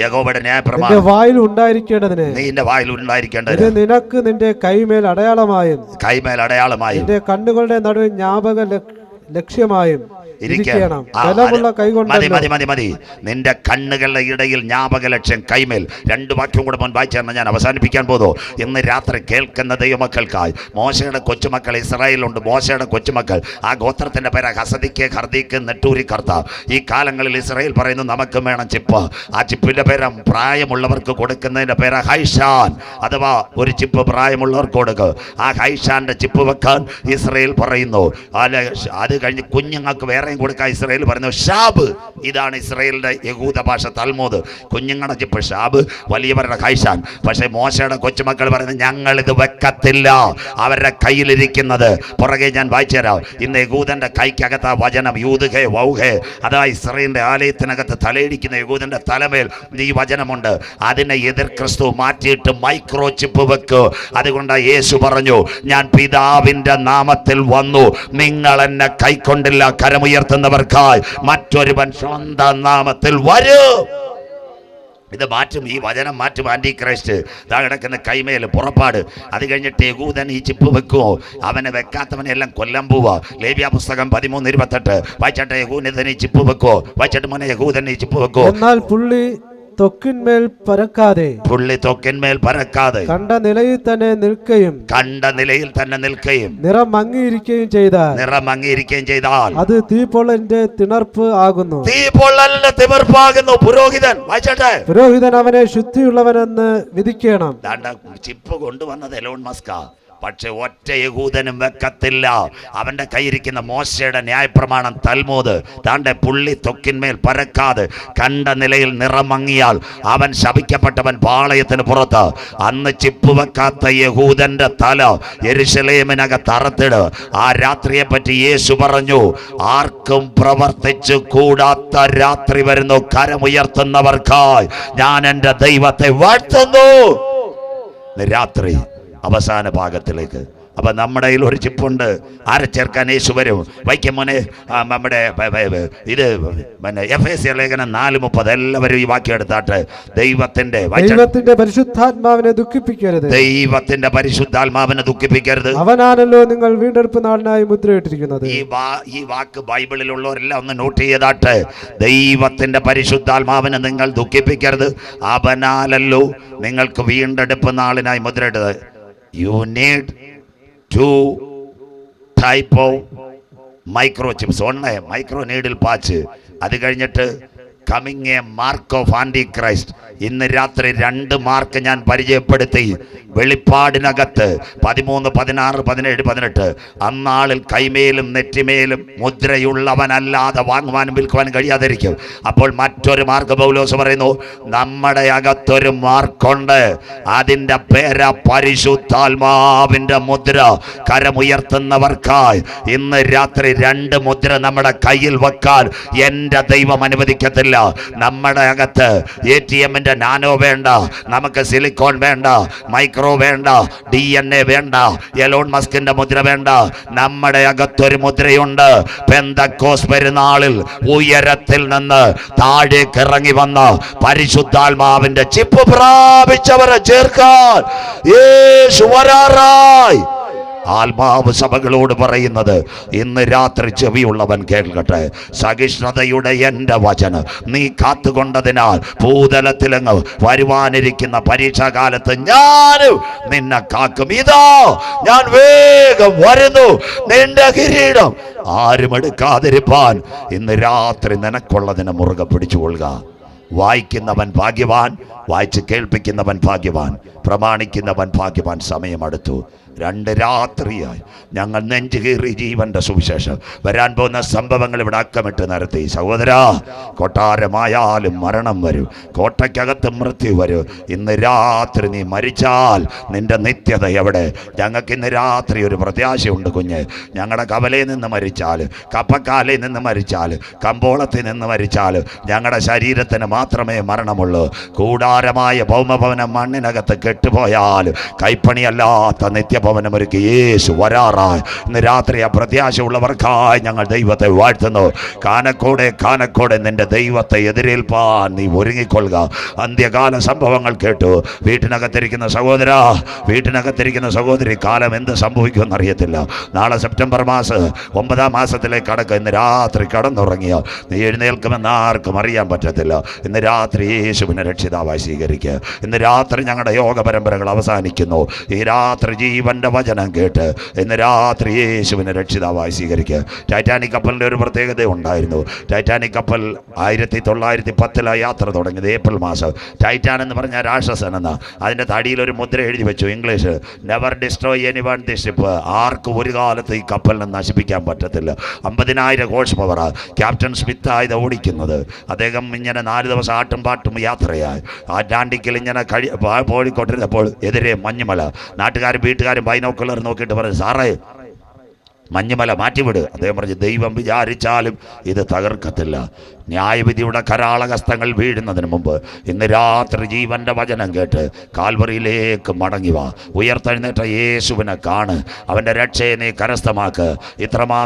നിന്റെ വായിൽ ഉണ്ടായിരിക്കേണ്ടതിന് നിന്റെ വായിൽ ഉണ്ടായിരിക്കേണ്ടത് നിനക്ക് നിന്റെ കൈമേൽ അടയാളമായും നിന്റെ കണ്ണുകളുടെ നടുവിൽ ജ്ഞാപക ലക്ഷ്യമായും മതി. നിന്റെ കണ്ണുകളുടെ ഇടയിൽ ജ്ഞാപക ലക്ഷ്യം കൈമേൽ. 2 വാക്യം കൂടെ മുൻ വായിച്ചാൽ ഞാൻ അവസാനിപ്പിക്കാൻ പോകുന്നു. ഇന്ന് രാത്രി കേൾക്കുന്ന ദൈവമക്കൾക്കായി മോശയുടെ കൊച്ചുമക്കൾ ഇസ്രായേലുണ്ട്. മോശയുടെ കൊച്ചുമക്കൾ, ആ ഗോത്രത്തിന്റെ പേര് ഹസദിക്ക്, ഹർദിക്ക്, നെട്ടൂരി, കർത്ത. ഈ കാലങ്ങളിൽ ഇസ്രായേൽ പറയുന്നു നമുക്ക് വേണം ചിപ്പ്. ആ ചിപ്പിന്റെ പേര് പ്രായമുള്ളവർക്ക് കൊടുക്കുന്നതിന്റെ പേര് ഹൈഷാൻ, അഥവാ ഒരു ചിപ്പ് പ്രായമുള്ളവർക്ക് കൊടുക്കുക. ആ ഹൈഷാന്റെ ചിപ്പ് വെക്കാൻ ഇസ്രായേൽ പറയുന്നു. അത് കഴിഞ്ഞ് കുഞ്ഞുങ്ങൾക്ക് വേറെ കൊടുക്കാൻ ഇസ്രായേൽ പറഞ്ഞു ഷാബ്. ഇതാണ് ഇസ്രായേലിന്റെ യഹൂദ ഭാഷ തൽമൂദ്. കുഞ്ഞുങ്ങളുടെ ചിപ്പ് ഷാബ്, വലിയവരുടെ ഹൈഷാൻ. പക്ഷെ മോശയുടെ കൊച്ചുമക്കൾ പറയുന്നത് ഞങ്ങൾ ഇത് വെക്കത്തില്ല. അവരുടെ കയ്യിലിരിക്കുന്നത് പുറകെ ഞാൻ വായിച്ചു തരാം. ഇന്ന് യഹൂദന്റെ കൈക്കകത്ത് ആ വചനം യൂദുഹേ വൗഹേ, അതാ ഇസ്രായേലിന്റെ ആലയത്തിനകത്ത് തലയിടിക്കുന്ന യഹൂദന്റെ തലമേൽ ഈ വചനമുണ്ട്. അതിനെ എതിർ ക്രിസ്തു മാറ്റിയിട്ട് മൈക്രോ ചിപ്പ് വെക്കൂ. അതുകൊണ്ട് യേശു പറഞ്ഞു, ഞാൻ പിതാവിന്റെ നാമത്തിൽ വന്നു, നിങ്ങൾ എന്നെ കൈക്കൊണ്ടില്ല. കരമുയർത്തുന്നവർക്കായി മറ്റൊരുവൻ സ്വന്തം നാമത്തിൽ വരൂ. ഇത് മാറ്റും, ഈ വചനം മാറ്റും. ആന്റി ക്രൈസ്റ്റ് താ കിടക്കുന്ന കൈമേൽ പുറപ്പാട്. അത് കഴിഞ്ഞിട്ട് യഹൂദൻ ഈ ചിപ്പ് വെക്കുമോ? അവനെ വെക്കാത്തവനെല്ലാം കൊല്ലം പോവാ. ലേവ്യ പുസ്തകം 13:28 വായിച്ചാട്ടെ. യഹൂദൻ ഈ ചിപ്പ് വെക്കോ? വായിച്ചാട്ട് മോനെ, യഹൂദൻ ഈ ചിപ്പ് വെക്കോ? എന്നാൽ പുള്ളി തൊക്കിന്മേൽ പറക്കാതെ കണ്ട നിലയിൽ തന്നെ നിൽക്കുകയും നിറം മങ്ങിയിരിക്കുകയും ചെയ്താൽ അത് തീപ്പൊള്ളലിന്റെ തിണർപ്പ് ആകുന്നു. പുരോഹിതൻ അവനെ ശുദ്ധിയുള്ളവനെന്ന് വിധിക്കണം. ചിപ്പ് കൊണ്ടുവന്നത് എലോൺ മസ്കാ. പക്ഷെ ഒറ്റ യഹൂദനും വെക്കത്തില്ല. അവന്റെ കയ്യിരിക്കുന്ന മോശയുടെ ന്യായപ്രമാണം തൽമൂദ്. താണ്ടെ പുള്ളി തൊക്കിന്മേൽ പരക്കാതെ കണ്ട നിലയിൽ നിറമങ്ങിയാൽ അവൻ ശപിക്കപ്പെട്ടവൻ പാളയത്തിന് പുറത്ത്. അന്ന് ചിപ്പ് വെക്കാത്ത യഹൂദന്റെ തല യെരുശലേമിനകത്ത് അറുത്തിട്. ആ രാത്രിയെ പറ്റി യേശു പറഞ്ഞു, ആർക്കും പ്രവർത്തിച്ചു കൂടാത്ത രാത്രി വരുന്നു. കരമുയർത്തുന്നവർക്കായി ഞാൻ എൻ്റെ ദൈവത്തെ വാഴ്ത്തുന്നു. രാത്രി അവസാന ഭാഗത്തിലേക്ക് അപ്പൊ നമ്മുടെ കയ്യിൽ ഒരു ചിപ്പുണ്ട്, ആരെ ചേർക്കാൻ യേശു വരും. വൈക്കം മോനെ നമ്മുടെ ഇത് പിന്നെ എഫേസ്യർ ലേഖനം 4:30 എല്ലാവരും ഈ വാക്യം എടുത്താട്ട്. ദൈവത്തിന്റെ പരിശുദ്ധാത്മാവിനെ ദുഃഖിപ്പിക്കരുത്, ദൈവത്തിന്റെ പരിശുദ്ധാത്മാവിനെ ദുഃഖിപ്പിക്കരുത്, അവനാണല്ലോ നിങ്ങൾ വീണ്ടെടുപ്പ് നാളിനായി മുദ്രയിട്ടിരിക്കുന്നത്. ഈ വാക്ക് ബൈബിളിലുള്ളവരെല്ലാം ഒന്ന് നോട്ട് ചെയ്താട്ട്. ദൈവത്തിന്റെ പരിശുദ്ധാത്മാവിനെ നിങ്ങൾ ദുഃഖിപ്പിക്കരുത്, അവനാലല്ലോ നിങ്ങൾക്ക് വീണ്ടെടുപ്പ് നാളിനായി മുദ്രയിട്ടത്. You need 2 type of microchips. ഒന്ന് മൈക്രോ നീഡിൽ പാച്ച്, അത് കഴിഞ്ഞിട്ട് coming a mark of Antichrist. ഇന്ന് രാത്രി 2 മാർക്ക് ഞാൻ പരിചയപ്പെടുത്തി. വെളിപ്പാടിനകത്ത് 13, 16, 17, 18 അന്നാളിൽ കൈമേലും നെറ്റിമേലും മുദ്രയുള്ളവനല്ലാതെ വാങ്ങുവാനും വിൽക്കുവാനും കഴിയാതിരിക്കും. അപ്പോൾ മറ്റൊരു മാർക്ക് പൗലോസ് പറയുന്നു, നമ്മുടെ അകത്തൊരു മാർക്കുണ്ട്, അതിൻ്റെ പേര് പരിശുദ്ധാത്മാവിൻ്റെ മുദ്ര. കരമുയർത്തുന്നവർക്കായി ഇന്ന് രാത്രി 2 മുദ്ര നമ്മുടെ കയ്യിൽ വെക്കാൻ എൻ്റെ ദൈവം അനുവദിക്കത്തില്ല. നമ്മുടെ അകത്ത് ATM നാനോ വേണ്ട, നമുക്ക് സിലിക്കോൺ വേണ്ട, മൈക്രോ വേണ്ട, DNA വേണ്ട, എലോൺ മസ്കിന്റെ മുദ്ര വേണ്ട. നമ്മുടെ അകത്തൊരു മുദ്രയുണ്ട്. പെന്തക്കോസ് പെരുന്നാളിൽ ഉയരത്തിൽ നിന്ന് താഴേക്ക് ഇറങ്ങി വന്ന പരിശുദ്ധാത്മാവിന്റെ ചിപ്പ് പ്രാപിച്ചവരെ ചേർക്കാൻ യേശു വരാറായി. ആത്മാവ് സഭകളോട് പറയുന്നത്, ഇന്ന് രാത്രി ചെവിയുള്ളവൻ കേൾക്കട്ടെ. സഹിഷ്ണുതയുടെ എൻ്റെ വചനം നീ കാത്തുകൊണ്ടതിനാൽ ഭൂതലത്തിലങ്ങ് വരുവാനിരിക്കുന്ന പരീക്ഷാകാലത്ത് ഞാൻ നിന്നെ കാക്കും. ഇതാ ഞാൻ വേഗം വരുന്നു, നിന്റെ കിരീടം ആരും എടുക്കാതിരിപ്പാൻ. ഇന്ന് രാത്രി നിനക്കുള്ളതിനെ മുറുകെ പിടിച്ചുകൊള്ളുക. വായിക്കുന്നവൻ ഭാഗ്യവാൻ, വായിച്ച് കേൾപ്പിക്കുന്നവൻ ഭാഗ്യവാൻ, പ്രമാണിക്കുന്നവൻ ഭാഗ്യവാൻ. സമയമടുത്തു. 2 രാത്രിയായി ഞങ്ങൾ നെഞ്ചു കീറി ജീവന്റെ സുവിശേഷം വരാൻ പോകുന്ന സംഭവങ്ങൾ ഇവിടെ അക്കമിട്ട് നിരത്തി. സഹോദരാ, കൊട്ടാരമായാലും മരണം വരും, കോട്ടയ്ക്കകത്ത് മൃത്യു വരും. ഇന്ന് രാത്രി നീ മരിച്ചാൽ നിന്റെ നിത്യത എവിടെ? ഞങ്ങൾക്ക് ഇന്ന് രാത്രി ഒരു പ്രത്യാശയുണ്ട് കുഞ്ഞ്. ഞങ്ങളുടെ കവലയിൽ നിന്ന് മരിച്ചാൽ, കപ്പക്കാലയിൽ നിന്ന് മരിച്ചാൽ, കമ്പോളത്തിൽ നിന്ന് മരിച്ചാൽ ഞങ്ങളുടെ ശരീരത്തിന് മാത്രമേ മരണമുള്ളൂ. കൂടാരമായ ഭൗമഭവനം മണ്ണിനകത്ത് കെട്ടുപോയാൽ കൈപ്പണിയല്ലാത്ത നിത്യഭവനമൊരുക്കി യേശു വരാറായി. ഇന്ന് രാത്രി ആ പ്രത്യാശയുള്ളവർക്കായി ഞങ്ങൾ ദൈവത്തെ വാഴ്ത്തുന്നു. കാനക്കോടെ നിന്റെ ദൈവത്തെ എതിരേൽപ്പാൻ നീ ഒരുങ്ങിക്കൊള്ളുക. അന്ത്യകാല സംഭവങ്ങൾ കേട്ടു. വീട്ടിനകത്തിരിക്കുന്ന സഹോദര, വീട്ടിനകത്തിരിക്കുന്ന സഹോദരി, കാലം എന്ത് സംഭവിക്കുമെന്ന് അറിയത്തില്ല. നാളെ സെപ്റ്റംബർ മാസം 9ാം മാസത്തിലേക്ക് കടക്കുക. ഇന്ന് രാത്രി കടന്നുറങ്ങിയ നീ എഴുന്നേൽക്കുമെന്ന് ആർക്കും അറിയാൻ പറ്റത്തില്ല. ഇന്ന് രാത്രി യേശുവിനെ രക്ഷിതാവായി സ്വീകരിക്കുക. ഇന്ന് രാത്രി ഞങ്ങളുടെ യോഗ പരമ്പരകൾ അവസാനിക്കുന്നു. ഈ രാത്രി ജീവന്റെ വചനം കേട്ട് ഇന്ന് രാത്രി യേശുവിനെ രക്ഷിതാവായി സ്വീകരിക്കുക. ടൈറ്റാനിക് കപ്പലിൻ്റെ ഒരു പ്രത്യേകത ഉണ്ടായിരുന്നു. ടൈറ്റാനിക് കപ്പൽ 1910 യാത്ര തുടങ്ങിയത് ഏപ്രിൽ മാസം. ടൈറ്റാൻ എന്ന് പറഞ്ഞാൽ രാക്ഷസൻ എന്ന അതിൻ്റെ തടിയിൽ ഒരു മുദ്ര എഴുതി വെച്ചു, English, never destroy anyone the ship. ആർക്കും ഒരു കാലത്ത് ഈ കപ്പലിനെ നശിപ്പിക്കാൻ പറ്റത്തില്ല. 50,000 ഹോഴ്സ് പവർ. ക്യാപ്റ്റൻ സ്മിത്ത് ആയത് ഓടിക്കുന്നത്. അദ്ദേഹം ഇങ്ങനെ 4 ദിവസം ആട്ടും പാട്ടും യാത്രയായി അറ്റ്ലാന്റിക്കിൽ ഇങ്ങനെ പോയിക്കൊണ്ടിരുന്നപ്പോൾ എതിരെ മഞ്ഞുമല. നാട്ടുകാരും വീട്ടുകാരും ബൈനോക്കുലർ നോക്കിയിട്ട് പറഞ്ഞു, സാറേ മഞ്ഞുമല മാറ്റിവിട്. അദ്ദേഹം പറഞ്ഞു, ദൈവം വിചാരിച്ചാലും ഇത് തകർക്കത്തില്ല. ന്യായവിധിയുടെ കരാളഹസ്തങ്ങൾ വീഴുന്നതിന് മുമ്പ് ഇന്ന് രാത്രി ജീവന്റെ വചനം കേട്ട് കാൽവറിയിലേക്ക് മടങ്ങി വാ. ഉയർത്തെഴുന്നേറ്റ യേശുവിനെ കാണ്. അവൻ്റെ രക്ഷയെ നീ കരസ്ഥമാക്ക്. ഇത്രമാ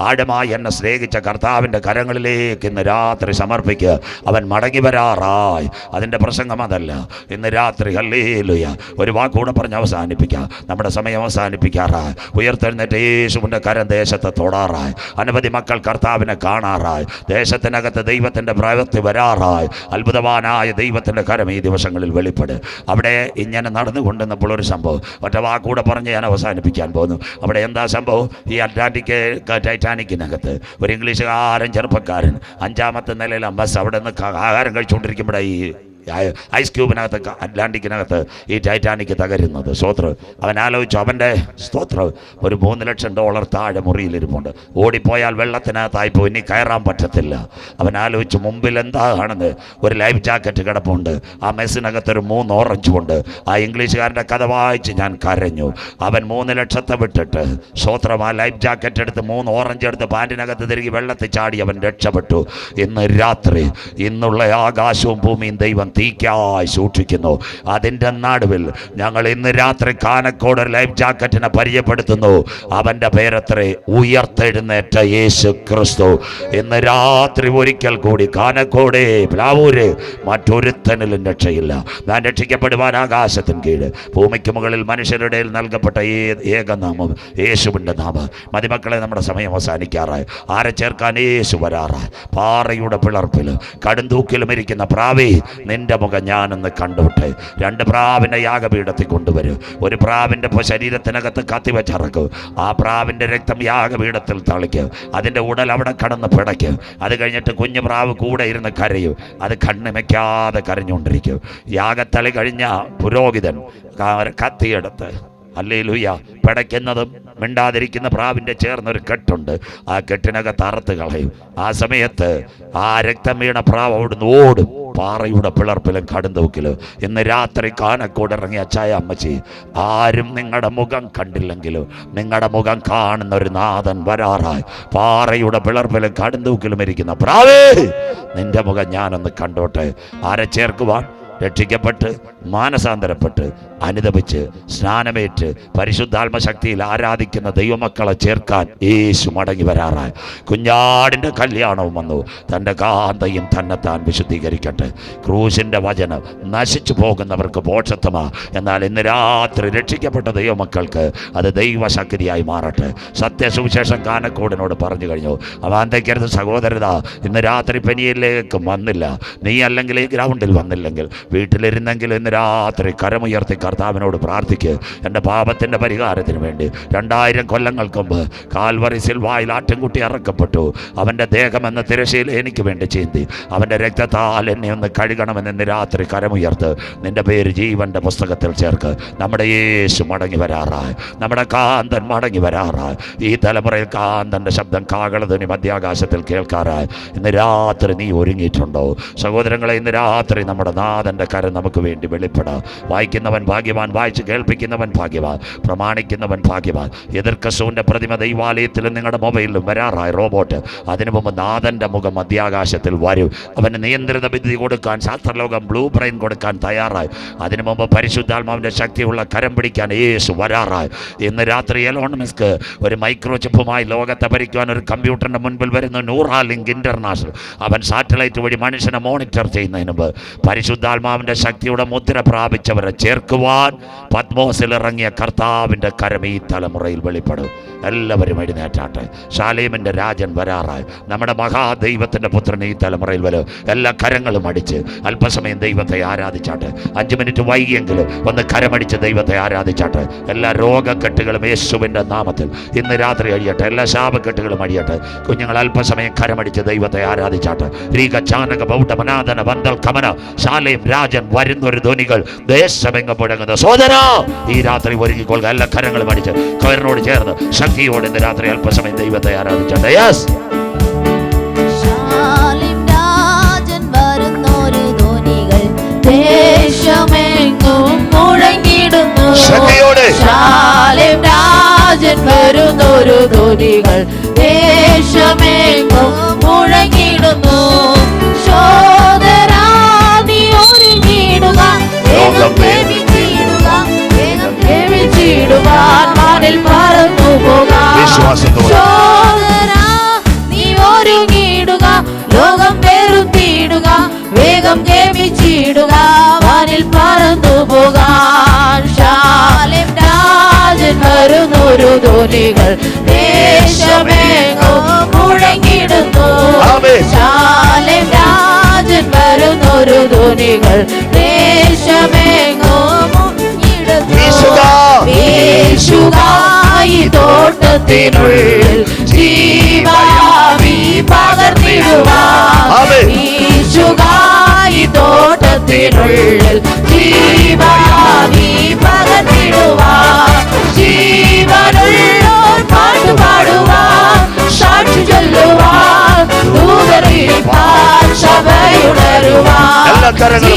ആഴമായി എന്നെ സ്നേഹിച്ച കർത്താവിൻ്റെ കരങ്ങളിലേക്ക് ഇന്ന് രാത്രി സമർപ്പിക്കുക. അവൻ മടങ്ങി വരാറായി. അതിൻ്റെ പ്രസംഗം അതല്ല. ഇന്ന് രാത്രി ഹല്ലേലൂയ. ഒരു വാക്കുകൂടെ പറഞ്ഞ് അവസാനിപ്പിക്കാം. നമ്മുടെ സമയം അവസാനിപ്പിക്കാറായി. ഉയർത്തെഴുന്നേറ്റ യേശുവിൻ്റെ കരം ദേശത്തെ തൊടാറായി. അനവധി മക്കൾ കർത്താവിനെ കാണാറായി. ദേശത്തിനകത്ത് ദൈവത്തിൻ്റെ പ്രവൃത്തി വരാറായി. അത്ഭുതവാനായ ദൈവത്തിൻ്റെ കരം ഈ ദിവസങ്ങളിൽ വെളിപ്പെടും. അവിടെ ഇങ്ങനെ നടന്നുകൊണ്ടിരുന്നപ്പോൾ ഒരു സംഭവം ഒറ്റ വാക്കൂടെ പറഞ്ഞ് ഞാൻ അവസാനിപ്പിക്കാൻ പോകുന്നു. അവിടെ എന്താ സംഭവം? ഈ ടൈറ്റാനിക്കിനകത്ത് ഒരു ഇംഗ്ലീഷുകാരൻ ചെറുപ്പക്കാരൻ 5ാമത്തെ നിലയിലെ ബസ് അവിടെ നിന്ന് ആഹാരം കഴിച്ചുകൊണ്ടിരിക്കുമ്പോഴേ ഈ ഐസ് ക്യൂബിനകത്ത് അറ്റ്ലാന്റിക്കിനകത്ത് ഈ ടൈറ്റാനിക് തകരുന്നത്. സ്തോത്രം. അവൻ ആലോചിച്ചു, അവൻ്റെ സ്തോത്രം ഒരു $3 ലക്ഷം താഴെ മുറിയിലിരുപ്പുണ്ട്. ഓടിപ്പോയാൽ വെള്ളത്തിനകത്തായി പോയി ഇനി കയറാൻ പറ്റത്തില്ല. അവൻ ആലോചിച്ചു, മുമ്പിൽ എന്താ കാണുന്നത്? ഒരു ലൈഫ് ജാക്കറ്റ് കിടപ്പുണ്ട്. ആ മെസ്സിനകത്തൊരു 3 ഓറഞ്ചും ഉണ്ട്. ആ ഇംഗ്ലീഷുകാരൻ്റെ കഥ വായിച്ച് ഞാൻ കരഞ്ഞു. അവൻ 3 ലക്ഷത്തെ വിട്ടിട്ട് സ്തോത്രം ആ ലൈഫ് ജാക്കറ്റ് എടുത്ത് 3 ഓറഞ്ച് എടുത്ത് പാൻറ്റിനകത്ത് തിരികെ വെള്ളത്തിൽ ചാടി അവൻ രക്ഷപ്പെട്ടു. ഇന്ന് രാത്രി ഇന്നുള്ള ആകാശവും ഭൂമിയും ദൈവം തീക്കായി സൂക്ഷിക്കുന്നു. അതിൻ്റെ നടുവിൽ ഞങ്ങൾ ഇന്ന് രാത്രി കാനക്കോട് ലൈഫ് ജാക്കറ്റിനെ പരിചയപ്പെടുത്തുന്നു. അവൻ്റെ പേരത്രേ ഉയർത്തെഴുന്നേറ്റ യേശു ക്രിസ്തു. ഇന്ന് രാത്രി ഒരിക്കൽ കൂടി കാനക്കോട് പ്ലാവൂര് മറ്റൊരുത്തനിലും രക്ഷയില്ല. ഞാൻ രക്ഷിക്കപ്പെടുവാൻ ആകാശത്തിന് കീഴ് ഭൂമിക്ക് മുകളിൽ മനുഷ്യരുടെ നൽകപ്പെട്ട ഏകനാമം യേശുവിൻ്റെ നാമം. മതിമക്കളെ, നമ്മുടെ സമയം അവസാനിക്കാറായി. ആരെ ചേർക്കാൻ? യേശു വരാറായി. പാറയുടെ പിളർപ്പിൽ കടുന്തൂക്കിലും ഇരിക്കുന്ന പ്രാവേ, നിന്റെ മുഖം ഞാനൊന്ന് കണ്ടുവിട്ടെ. 2 പ്രാവിനെ യാഗപീഠത്തിൽ കൊണ്ടുവരും. ഒരു പ്രാവിൻ്റെ ശരീരത്തിനകത്ത് കത്തിവച്ചിറക്കും. ആ പ്രാവിൻ്റെ രക്തം യാഗപീഠത്തിൽ തളിക്കും. അതിൻ്റെ ഉടൽ അവിടെ കടന്ന് പിടയ്ക്കും. അത് കഴിഞ്ഞിട്ട് കുഞ്ഞു പ്രാവ് കൂടെ ഇരുന്ന് കരയും. അത് കണ്ണിമയ്ക്കാതെ കരഞ്ഞുകൊണ്ടിരിക്കും. യാഗത്തളി കഴിഞ്ഞ പുരോഹിതൻ കത്തിയെടുത്ത് ഹല്ലേലൂയ പിടയ്ക്കുന്നതും മിണ്ടാതിരിക്കുന്ന പ്രാവിൻ്റെ ചേർന്നൊരു കെട്ടുണ്ട്. ആ കെട്ടിനകത്ത് അറുത്ത് കളയും. ആ സമയത്ത് ആ രക്തം വീണ പ്രാവ് അവിടുന്ന് ഓടും. പാറയുടെ പിളർപ്പിലും കടുന്തൂക്കിലും. ഇന്ന് രാത്രി കാനക്കോട് ഇറങ്ങിയ അച്ചായ അമ്മച്ചി, ആരും നിങ്ങളുടെ മുഖം കണ്ടില്ലെങ്കിലും നിങ്ങളുടെ മുഖം കാണുന്ന ഒരു നാഥൻ വരാറായി. പാറയുടെ പിളർപ്പിലും കടുന്തൂക്കിലും ഇരിക്കുന്ന പ്രാവേ, നിന്റെ മുഖം ഞാനൊന്ന് കണ്ടോട്ടെ. ആരെ ചേർക്കുവാൻ? രക്ഷിക്കപ്പെട്ട് മാനസാന്തരപ്പെട്ട് അനുദപിച്ച് സ്നാനമേറ്റ് പരിശുദ്ധാത്മശക്തിയിൽ ആരാധിക്കുന്ന ദൈവമക്കളെ ചേർക്കാൻ യേശു മടങ്ങി വരാറായി. കുഞ്ഞാടിൻ്റെ കല്യാണവും വന്നു. തൻ്റെ കാന്തയും തന്നെത്താൻ വിശുദ്ധീകരിക്കട്ടെ. ക്രൂശിൻ്റെ വചനം നശിച്ചു പോകുന്നവർക്ക് മോക്ഷത്വമാ. എന്നാൽ ഇന്ന് രാത്രി രക്ഷിക്കപ്പെട്ട ദൈവമക്കൾക്ക് അത് ദൈവശക്തിയായി മാറട്ടെ. സത്യസുവിശേഷം കാനക്കോടിനോട് പറഞ്ഞു കഴിഞ്ഞു. അവാന്തയ്ക്കരുത് സഹോദരത, ഇന്ന് രാത്രി പെനിയിലേക്ക് വന്നില്ല, നീ അല്ലെങ്കിൽ ഈ ഗ്രൗണ്ടിൽ വന്നില്ലെങ്കിൽ വീട്ടിലിരുന്നെങ്കിൽ ഇന്ന് രാത്രി കരമുയർത്തി കർത്താവിനോട് പ്രാർത്ഥിക്കുക. എൻ്റെ പാപത്തിൻ്റെ പരിഹാരത്തിന് വേണ്ടി 2000 കൊല്ലങ്ങൾക്ക് മുമ്പ് കാൽവറി സിൽവായിൽ ആട്ടിൻകുട്ടി ഇറക്കപ്പെട്ടു. അവൻ്റെ ദേഹമെന്ന തിരശ്ശീല എനിക്ക് വേണ്ടി ചീന്തി. അവൻ്റെ രക്തത്താൽ എന്നെ ഒന്ന് കഴുകണമെന്ന് ഇന്ന് രാത്രി കരമുയർത്ത് നിൻ്റെ പേര് ജീവൻ്റെ പുസ്തകത്തിൽ ചേർക്ക്. നമ്മുടെ യേശു മടങ്ങി വരാറായി. നമ്മുടെ കാന്തൻ മടങ്ങി വരാറായി. ഈ തലമുറയിൽ കാന്തൻ്റെ ശബ്ദം കാകളധ്വനി മധ്യാകാശത്തിൽ കേൾക്കാറായി. ഇന്ന് രാത്രി നീ ഒരുങ്ങിയിട്ടുണ്ടോ? സഹോദരങ്ങളെ, ഇന്ന് രാത്രി നമ്മുടെ നാഥൻ്റെ കരം നമുക്ക് വേണ്ടി വെളിപ്പെടാം. വായിക്കുന്നവൻ ഭാഗ്യവാൻ, വായിച്ച് കേൾപ്പിക്കുന്നവൻ ഭാഗ്യവാൻ, പ്രമാണിക്കുന്നവൻ ഭാഗ്യവാൻ. എതിർക്കസുവിൻ്റെ പ്രതിമ ദൈവാലയത്തിലും നിങ്ങളുടെ മൊബൈലിലും വരാറായി റോബോട്ട്. അതിനു മുമ്പ് നാഥൻ്റെ മുഖം മധ്യാകാശത്തിൽ വരും. അവന് നിയന്ത്രിത ബുദ്ധി കൊടുക്കാൻ ശാസ്ത്രലോകം ബ്ലൂ ബ്രെയിൻ കൊടുക്കാൻ തയ്യാറായി. അതിനു മുമ്പ് പരിശുദ്ധാത്മാവിൻ്റെ ശക്തിയുള്ള കരം പിടിക്കാൻ യേശു വരാറായി. ഇന്ന് രാത്രി എലോൺ മസ്ക് ഒരു മൈക്രോ ചിപ്പുമായി ലോകത്തെ ഭരിക്കുവാൻ ഒരു കമ്പ്യൂട്ടറിൻ്റെ മുൻപിൽ വരുന്നു. Neuralink international. അവൻ സാറ്റലൈറ്റ് വഴി മനുഷ്യനെ മോണിറ്റർ ചെയ്യുന്നതിന് മുമ്പ് പരിശുദ്ധാത്മാവിൻ്റെ ശക്തിയുടെ മുദ്ര പ്രാപിച്ചവരെ ചേർക്കുവാൻ പത്മോസിൽ ഇറങ്ങിയ കർത്താവിൻ്റെ കരം ഈ തലമുറയിൽ വെളിപ്പെടും. എല്ലാവരും എഴുന്നേറ്റാട്ടെ. ശാലേമിൻ്റെ രാജൻ വരാറായി. നമ്മുടെ മഹാദൈവത്തിൻ്റെ പുത്രൻ ഈ തലമുറയിൽ വരും. എല്ലാ കരങ്ങളും അടിച്ച് അല്പസമയം ദൈവത്തെ ആരാധിച്ചാട്ടെ. 5 മിനിറ്റ് വൈകിയെങ്കിലും ഒന്ന് കരമടിച്ച് ദൈവത്തെ ആരാധിച്ചാട്ടെ. എല്ലാ രോഗക്കെട്ടുകളും യേശുവിൻ്റെ നാമത്തിൽ ഇന്ന് രാത്രി അഴിയട്ടെ. എല്ലാ ശാപക്കെട്ടുകളും അഴിയട്ടെ. കുഞ്ഞുങ്ങൾ അല്പസമയം കരമടിച്ച് ദൈവത്തെ ആരാധിച്ചാട്ടെ. രീക ചാനക ബൗഡ മനാദന വന്തൽ കമന ശാലേം രാജൻ വരുന്നൊരു ധ്വനികൾ ദേശമെങ്ങും മുഴങ്ങുന്ന സോദരാ, ഈ രാത്രി ഒരുങ്ങിക്കൊള്ളുക. എല്ലാ കരങ്ങളും അടിച്ച് കയറിനോട് ചേർന്ന് ശക്തിയോടെ ഇന്ന് രാത്രി അല്പസമയം ദൈവത്തെ ആരാധിച്ചാട്ടെ. യെസ്, ദേശമെങ്ങും മുഴങ്ങിടുന്നു. ശാലേം രാജൻ വരുന്നൊരു ധ്വനികൾ ദേശമെങ്ങും മുഴങ്ങിടുന്നു. സോദരാ, നീ ഒരുങ്ങിടുക, വേഗം വേവിച്ചിടുക, വേഗം വേവിച്ചിടുവാൻ വാനിൽ പറന്നു പോകാം. സോദരാ, നീ ഒരുങ്ങിടുക, ലോകം വെറുത്തിടുക, വേഗം ജപിച്ചിടുക, വാനിൽ പറന്നു പോകാൻ. ശാലേം രാജൻ വരുന്നൊരു ധ്വനികൾ ദേശമെങ്ങും മുഴങ്ങിടുന്നു. ശാലേം രാജൻ വരുന്നൊരു ധ്വനികൾ ദേശമെങ്ങും മുഴങ്ങിടുന്നു. യേശുവായി തോട്ടത്തിനുള്ളിൽ ജീവാവി പകർന്നിടുവാൻ. യേശുവായി തോട്ടത്തിനുള്ളിൽ ജീവാവി പകർന്നിടുവാൻ. ജീവനുള്ളോർ പാട്ടുപാടുവാൻ, സാക്ഷി ചൊല്ലുവാൻ, ദൂതറിയിപ്പാൻ, സഭയുണരുവാൻ.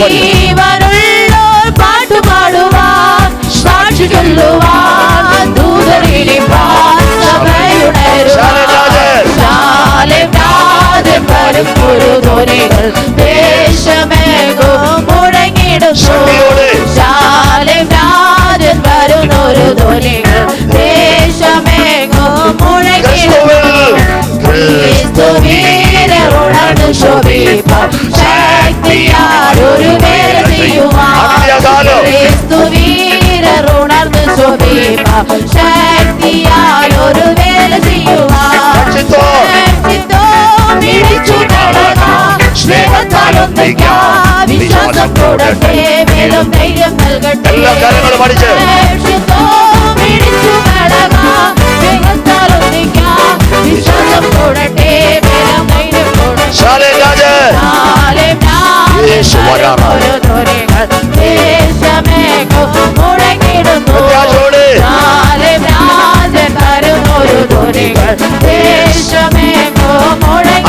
ജീവനുള്ളോർ പാട്ടുപാടുവാൻ, സാക്ഷി ചൊല്ലുവാൻ, ദൂതറിയിപ്പാൻ, സഭയുണരുവാൻ. ശാലേം രാജൻ വരുന്നൊരു ധ്വനികൾ ദേശമെങ്ങും മുഴങ്ങിടുന്നു. ശോഭിപ്പാൻ ശക്തിയാൽ ഒരു വേല ചെയ്യുവാൻ അന്ത്യകാലം ക്രിസ്തുവീരർ ഉണർന്ന് ശോഭിപ്പാൻ ശക്തിയാൽ ഒരു വേല ചെയ്യുവാൻ പിടിച്ചു നടക്കാം സ്നേഹത്താൽ ഒന്നിക്കാം വിശ്വാസം കൂടട്ടെ മേലും ധൈര്യം നൽകട്ടെ എല്ലാ കാര്യങ്ങളും പഠിച്ച് പിടിച്ചു നടക്കാം സ്നേഹത്താൽ ഒന്നിക്കാം വിശ്വാസം കൂടട്ടെ മേലും ധൈര്യം കൂടട്ടെ ശാലേം രാജൻ യേശു വരാറായി. പ്രത്യാശയോടെ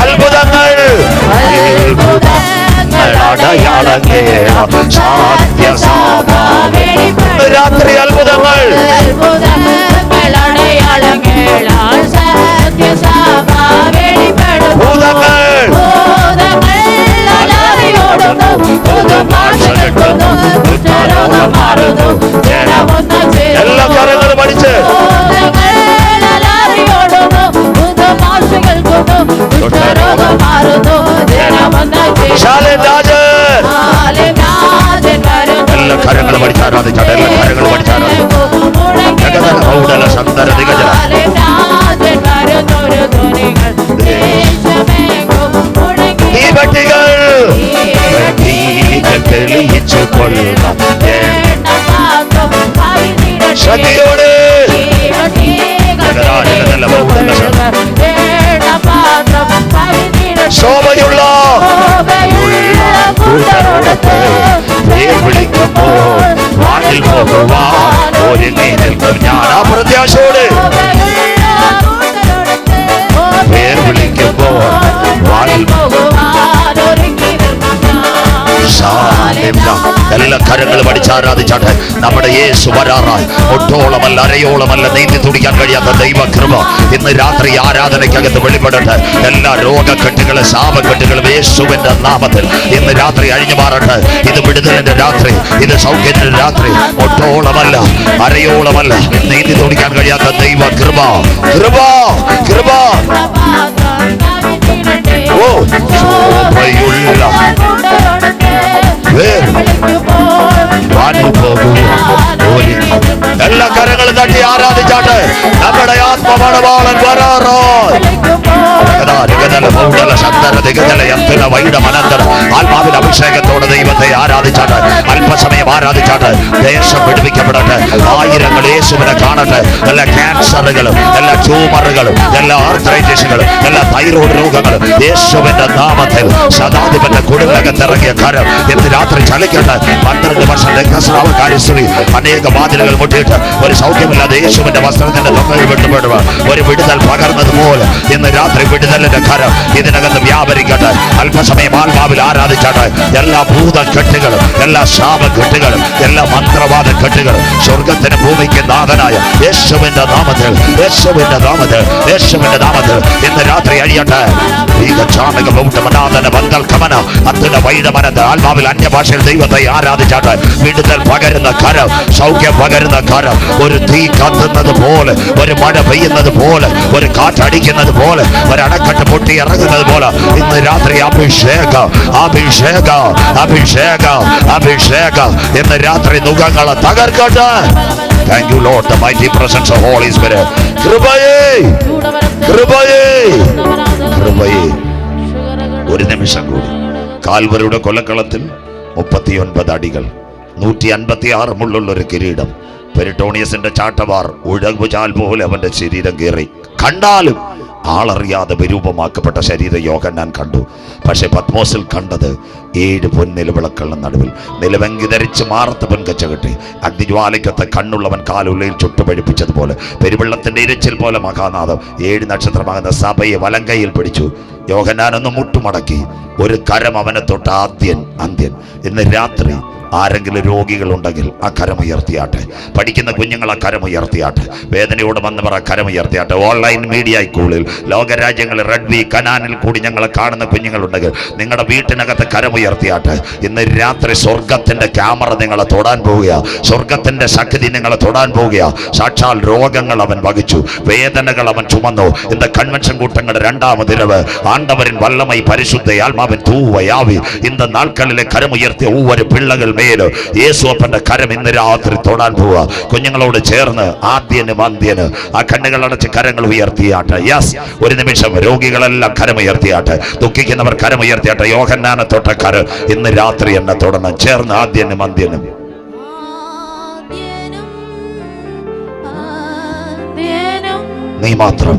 അത്ഭുതങ്ങൾ അടയാളങ്ങൾ സത്യസഭ രാത്രി അത്ഭുതങ്ങൾ ഭൂതങ്ങൾ എല്ലാ കാര്യങ്ങളും പഠിച്ച് ശാലേം രാജൻ എല്ലാ കാര്യങ്ങളും പഠിച്ച് ആരാധിച്ചാട്ടെ എല്ലാ കാര്യങ്ങളും പഠിച്ച് ആരാധിച്ചാട്ടെ സന്തര ദിഗജ തീവട്ടികൾ തെളിയിച്ചു കൊള്ളുക ശക്തിയോട് ശോഭയുള്ള വിളിക്കുമ്പോൾ വാനിൽ പോകുവാൻ ഒരുങ്ങി നിൽക്കും ഞാൻ ആ പ്രത്യാശയോട് പേർ വിളിക്കുമ്പോൾ വാനിൽ എല്ലാ കരങ്ങളും അടിച്ച് ആരാധിച്ചാട്ടെ. നമ്മുടെ യേശു വരാറായി. ഒട്ടോളമല്ല അരയോളമല്ല നീന്തി തുടിക്കാൻ കഴിയാത്ത ദൈവകൃപ ഇന്ന് രാത്രി ആരാധനയ്ക്കകത്ത് വെളിപ്പെടട്ടെ. എല്ലാ രോഗക്കെട്ടുകളും ശാപക്കെട്ടുകളും യേശുവിന്റെ നാമത്തിൽ ഇന്ന് രാത്രി അഴിഞ്ഞു മാറട്ടെ. ഇത് വിടുതലിന്റെ രാത്രി, ഇത് സൗഖ്യത്തിന്റെ രാത്രി. ഒട്ടോളമല്ല അരയോളമല്ല നീന്തി തുടിക്കാൻ കഴിയാത്ത ദൈവകൃപ കൃപ കൃപ ഓ ശോഭയുള്ള എല്ലാ കരങ്ങളും തട്ടി ആരാധിച്ചാട്ടെ. നമ്മുടെ ആത്മമണവാളൻ വരാറോ ആത്മാവിന്റെ അഭിഷേകത്തോടെ ദൈവത്തെ ആരാധിച്ചാട്ടെ. അല്പസമയം ആരാധിച്ചാട്ടെ. ദേശം പിടിപ്പിക്കപ്പെടട്ടെ. ആയിരങ്ങൾ യേശുവിനെ കാണട്ടെ. എല്ലാ ക്യാൻസറുകളും എല്ലാ ട്യൂമറുകളും എല്ലാ ആർത്രൈറ്റിസുകളും എല്ലാ തൈറോയ്ഡ് രോഗങ്ങളും യേശുവിന്റെ നാമത്തിൽ സദാധിപന്റെ കുടിലകത്തിറങ്ങിയ കരം ഇന്ന് രാത്രി ചലിക്കട്ടെ. 12 വർഷം രക്തസ്രാവ കാര്യസ്ഥിതി അനേക വാതിലുകൾ മുട്ടിയിട്ട് ഒരു സൗഖ്യമില്ലാതെ യേശുവിന്റെ വസ്ത്രത്തിന്റെ തൊക്കയിൽ വിട്ടുപെടുക. ഒരു വിടുതൽ പകർന്നതുപോലെ ഇന്ന് രാത്രി വിടുതലിന്റെ കരം ഇതിനകത്ത് വ്യാപരിക്കട്ടെ. അല്പസമയം ആത്മാവിൽ ആരാധിച്ചാട്ടെ. എല്ലാ ഭൂതക്കെട്ടുകളും എല്ലാ ശാപക്കെട്ടുകളും എല്ലാ മന്ത്രവാദ കെട്ടുകളും സ്വർഗത്തിന് ഭൂമിക്ക് നാഥനായ യേശുവിന്റെ നാമത്തിൽ യേശുവിന്റെ നാമത്തിൽ യേശുവിന്റെ നാമത്തിൽ ഇന്ന് രാത്രി അഴിയട്ടെ. ആത്മാവിൽ അന്യഭാഷയിൽ ദൈവത്തെ ആരാധിച്ചാട്ടെ. വിടുതൽ പകരുന്ന കരം, സൗഖ്യം പകരുന്ന കരം, ഒരു തീ കത്തുന്നത് പോലെ, ഒരു മഴ പെയ്യുന്നത് പോലെ, ഒരു കാറ്റടിക്കുന്നത് പോലെ, ഒരു അണക്കെട്ട് പൊട്ടി ഇറങ്ങുന്നത് പോലെ ഇന്ന് രാത്രി അഭിഷേകം അഭിഷേകം അഭിഷേകം അഭിഷേകം ഇന്ന് രാത്രി മുഖങ്ങളെ തകർക്കട്ടെ. Thank you Lord, the mighty presence of Holy Spirit. കൃപയേ കൃപയേ കൃപയേ. ഒരു നിമിഷം കൂടി. കാൽവരിയുടെ കൊലക്കളത്തിൽ 39 അടികൾ, 156 മുള്ളുള്ള ഒരു കിരീടം, പെരിട്ടോണിയസിന്റെ ചാട്ടവാർ ഉഴവുചാൽ പോലെ അവന്റെ ശരീരം കീറി. കണ്ടാലും ആളറിയാതെ വിരൂപമാക്കപ്പെട്ട ശരീര യോഹന്നാൻ കണ്ടു. പക്ഷെ പത്മോസിൽ കണ്ടത് 7 പൊൻനിലവിളക്കുകളുടെ നടുവിൽ നിലവെങ്കി ധരിച്ച് മാറത്ത് പൊൻകച്ച കെട്ടി അഗ്നിജ്വാലയ്ക്കത്തെ കണ്ണുള്ളവൻ കാലുള്ളയിൽ ചുട്ടുപഴിപ്പിച്ചതുപോലെ പെരുവെള്ളത്തിന്റെ ഇരച്ചിൽ പോലെ മഹാനാഥം 7 നക്ഷത്രമാകുന്ന സഭയെ വലങ്കയിൽ പിടിച്ചു. യോഹന്നാൻ ഒന്ന് മുട്ടുമടക്കി. ഒരു കരം അവനെ തൊട്ട് ആദ്യൻ അന്ത്യൻ. ഇന്ന് രാത്രി ആരെങ്കിലും രോഗികളുണ്ടെങ്കിൽ ആ കരമുയർത്തിയാട്ടെ. പഠിക്കുന്ന കുഞ്ഞുങ്ങൾ ആ കരമുയർത്തിയാട്ടെ. വേദനയോട് വന്നവർ ആ കരമുയർത്തിയാട്ടെ. ഓൺലൈൻ മീഡിയ സ്കൂളിൽ ലോകരാജ്യങ്ങളിൽ റെഡ്വി കനാനിൽ കൂടി ഞങ്ങളെ കാണുന്ന കുഞ്ഞുങ്ങളുണ്ടെങ്കിൽ നിങ്ങളുടെ വീട്ടിനകത്ത് കരമുയർത്തിയാട്ടെ. ഇന്ന് രാത്രി സ്വർഗത്തിന്റെ ക്യാമറ നിങ്ങളെ തൊടാൻ പോവുക. സ്വർഗത്തിന്റെ ശക്തി നിങ്ങളെ തൊടാൻ പോവുക. സാക്ഷാൽ രോഗങ്ങൾ അവൻ വഹിച്ചു, വേദനകൾ അവൻ ചുമന്നു. ഇന്ന് കൺവെൻഷൻ കൂട്ടങ്ങളുടെ 2ാമത് ദിനവ് ആണ്ടവരിൻ വല്ലമൈ പരിശുദ്ധ ആത്മാവിൻ തൂവയാവി ഇന്ന് നാൾക്കളിലെ കരമുയർത്തിയ ഒവ്വൊരു പിള്ളകൾ മേല് യേശുവപ്പന്റെ കരം ഇന്ന് രാത്രി തൊടാൻ പോവുക. കുഞ്ഞുങ്ങളോട് ചേർന്ന് ആദ്യനും അന്ത്യന് ആ കണ്ണുകളടച്ച് കരങ്ങൾ ഉയർത്തിയാട്ടെ. യെസ്, ഒരു നിമിഷം രോഗികളെല്ലാം കരമുയർത്തിയാട്ടെ. ദുഃഖിക്കുന്നവർ കരമുയർത്തിയാട്ടെ. യോഹന്നാനെ തൊട്ട കരം ഇന്ന് രാത്രി എന്നെ തൊടണം. ചേർന്ന് ആദ്യനും അന്ത്യനും. നീ മാത്രം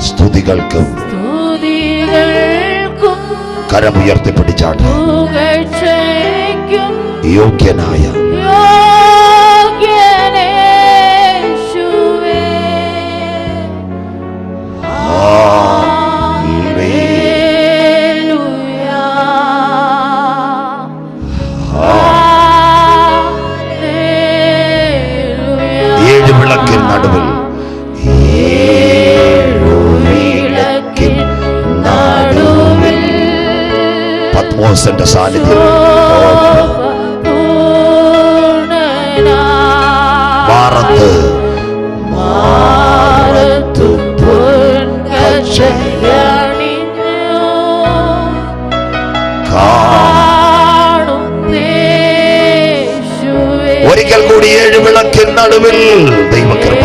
സ്തുതികൾക്കും കരമുയർത്തി പിടിച്ചാട്ടെ. യോഗ്യനായ വിളക്കിൻ നടുവിൽ പത്മോസിന്റെ സാന്നിധ്യം മാറത്ത് ഒരിക്കൽ കൂടി 7 വിളക്കിൻ നടുവിൽ ദൈവകൃപ.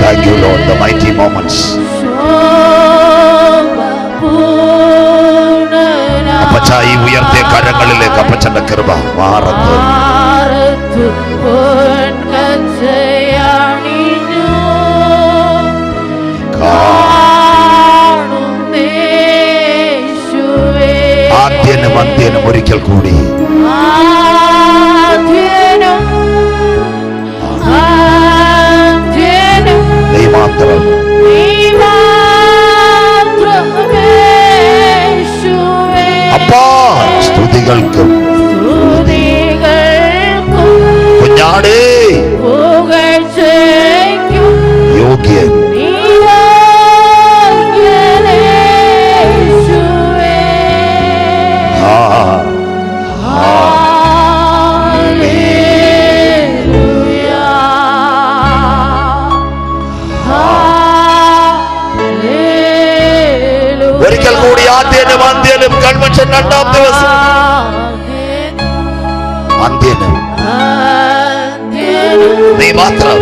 Thank you Lord, the mighty moments. അപ്പച്ചായി ഉയർത്തിയ കരങ്ങളിലേക്ക് അപ്പച്ചന്റെ കൃപ മാറത്ത് ആദ്യനും അന്ത്യനും ഒരിക്കൽ കൂടി നീ മാത്രം അപ്പാ. സ്തുതികൾക്കും കുഞ്ഞാടേ യോഗ്യൻ ഒരിക്കൽ കൂടി ആദ്യനും അന്ത്യനും കൺവെൻഷൻ 2ാം ദിവസം അന്ത്യനും നീ മാത്രം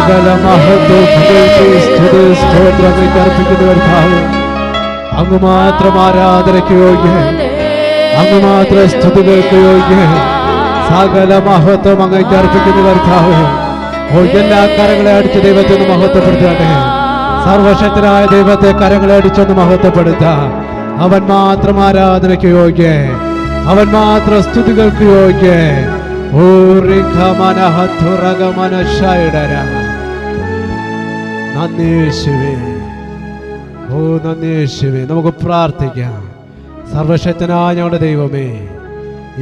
സകല മഹത്വം അർപ്പിക്കുന്നവർക്കാവ് അങ്ങ് മാത്രം ആരാധനയ്ക്ക് യോഗ്യൻ, അങ്ങ് മാത്രം സ്തുതികൾക്ക് യോഗ്യൻ. സകല മഹത്വം അങ്ങേക്ക് അർപ്പിക്കുന്നവർക്കാവ് എല്ലാ കരങ്ങളെ അടിച്ച് ദൈവത്തെ ഒന്ന് മഹത്വപ്പെടുത്തട്ടെ. സർവശക്തനായ ദൈവത്തെ കരങ്ങളെ അടിച്ചൊന്ന് മഹത്വപ്പെടുത്താം. അവൻ മാത്രം ആരാധനയ്ക്ക് യോഗ്യൻ, അവൻ മാത്രം സ്തുതികൾക്ക് യോഗ്യൻ. നന്ദിയേശുവേ, നമുക്ക് പ്രാർത്ഥിക്കാം. സർവശക്തനായ ഞങ്ങളുടെ ദൈവമേ,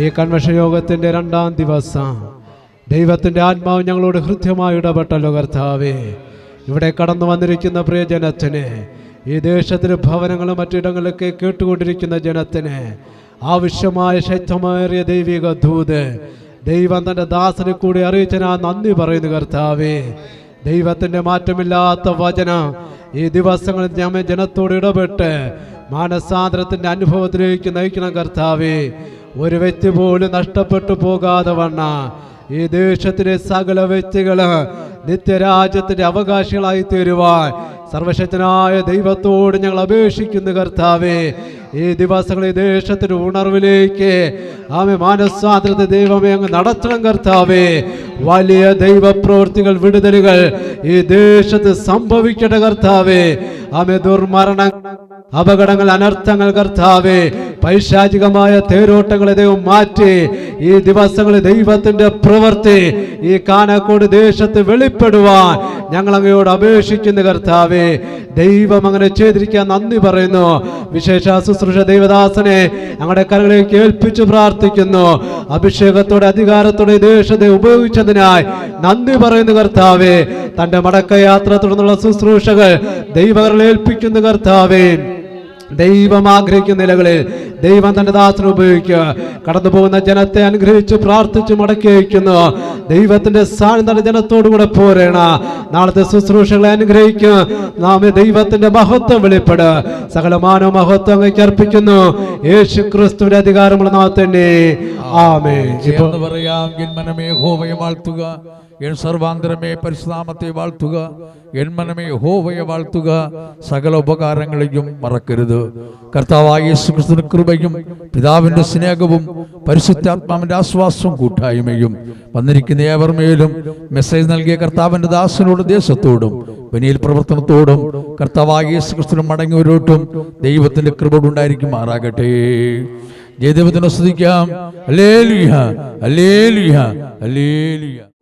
ഈ കൺവെൻഷൻ യോഗത്തിന്റെ 2ാം ദിവസം ദൈവത്തിന്റെ ആത്മാവ് ഞങ്ങളോട് ഹൃദ്യമായി ഇടപെട്ടല്ലോ കർത്താവേ. ഇവിടെ കടന്നു വന്നിരിക്കുന്ന പ്രിയജനത്തിന്, ഈ ദേശത്തിന് ഭവനങ്ങളും മറ്റിടങ്ങളിലൊക്കെ കേട്ടുകൊണ്ടിരിക്കുന്ന ജനത്തിന് ആവശ്യമായ ശക്തമേറിയ ദൈവിക ദൂത് ദൈവം തൻ്റെ ദാസനെ കൂടി അറിയിച്ച ഞാൻ നന്ദി പറയുന്നു കർത്താവേ. ദൈവത്തിൻ്റെ മാറ്റമില്ലാത്ത വചനം ഈ ദിവസങ്ങളിൽ ഞമ്മ ജനത്തോട് ഇടപെട്ട് മാനസാന്തരത്തിൻ്റെ അനുഭവത്തിലേക്ക് നയിക്കണം കർത്താവേ. ഒരു വ്യക്തി പോലും നഷ്ടപ്പെട്ടു പോകാതെ വണ്ണ ഈ ദേശത്തിലെ സകല വ്യക്തികള് നിത്യരാജ്യത്തിന്റെ അവകാശികളായി തീരുവാൻ സർവശക്തനായ ദൈവത്തോട് ഞങ്ങൾ അപേക്ഷിക്കുന്നു കർത്താവേ. ഈ ദിവസങ്ങളിൽ ഈ ദേശത്തിന്റെ ഉണർവിലേക്ക് ആമേ മാനസാന്തരത്തെ ദൈവമേ അങ്ങ് നടത്തണം കർത്താവേ. വലിയ ദൈവപ്രവൃത്തികൾ, വിടുതലുകൾ ഈ ദേശത്ത് സംഭവിക്കട്ടെ കർത്താവേ. ആമേ ദുർമരണ, അപകടങ്ങൾ, അനർത്ഥങ്ങൾ കർത്താവേ, പൈശാചികമായ തേരോട്ടങ്ങളെ ദൈവം മാറ്റി ഈ ദിവസങ്ങളിൽ ദൈവത്തിന്റെ പ്രവൃത്തി ഈ കാനക്കോട് ദേശത്ത് വെളിപ്പെടുവാൻ ഞങ്ങൾ അങ്ങയോട് അപേക്ഷിക്കുന്നു കർത്താവേ. ദൈവം അങ്ങനെ ചെയ്തിരിക്കാൻ നന്ദി പറയുന്നു. വിശേഷ ശുശ്രൂഷ ദൈവദാസനെ ഞങ്ങളുടെ കരങ്ങളിലേക്ക് ഏൽപ്പിച്ചു പ്രാർത്ഥിക്കുന്നു. അഭിഷേകത്തോടെ അധികാരത്തോടെ ദേശത്തെ ഉപയോഗിച്ചതിനായി നന്ദി പറയുന്നു കർത്താവേ. തന്റെ മടക്കയാത്ര തുടർന്നുള്ള ശുശ്രൂഷകൾ ദൈവങ്ങളിൽ ഏൽപ്പിക്കുന്നു കർത്താവേ. ദൈവം ആഗ്രഹിക്കുന്ന നിലകളിൽ ദൈവം തന്റെ ദാസനെ ഉപയോഗിക്കുക. കടന്നു പോകുന്ന ജനത്തെ അനുഗ്രഹിച്ച് പ്രാർത്ഥിച്ച് മടക്കി അയക്കുന്നു. ദൈവത്തിന്റെ സാന്നിധ്യം തന്റെ ജനത്തോടുകൂടെ പോരേണ. നാളത്തെ ശുശ്രൂഷകളെ അനുഗ്രഹിക്കുക. നാം ദൈവത്തിന്റെ മഹത്വം വെളിപ്പെടുക. സകലമാനോ മഹത്വം അങ്ങേക്ക് അർപ്പിക്കുന്നു. യേശു ക്രിസ്തുവിന്റെ അധികാരമുള്ള നാമത്തന്നെ ആമേൻ. ഇപ്പോൾ പറയാം, എൻ മനമേ യഹോവയെ വാഴ്ത്തുക, എൻ സർവാന്തരമേ പരിശുദ്ധനാമത്തെ വാഴ്ത്തുക, എൻ മനമേ യഹോവയെ വാഴ്ത്തുക, സകല ഉപകാരങ്ങളെയും മറക്കരുത്. കർത്താവായ യേശുക്രിസ്തുവിന്റെ കൃപയും പിതാവിന്റെ സ്നേഹവും പരിശുദ്ധാത്മാവിന്റെ ആശ്വാസവും കൂട്ടായ്മയും വന്നിരിക്കുന്ന ഏവർമേലും മെസ്സേജ് നൽകിയ കർത്താവിന്റെ ദാസനോടും ദേശത്തോടും ബനിയൽ പ്രവർത്തനത്തോടും കർത്താവായ യേശുക്രിസ്തുവിന് മടങ്ങിയവരോട്ടും ദൈവത്തിന്റെ കൃപ ഉണ്ടായിരിക്കുമാറാകട്ടെ. ജയദൈവത്തിനെ സ്തുതിക്കാം. Hallelujah, hallelujah, hallelujah.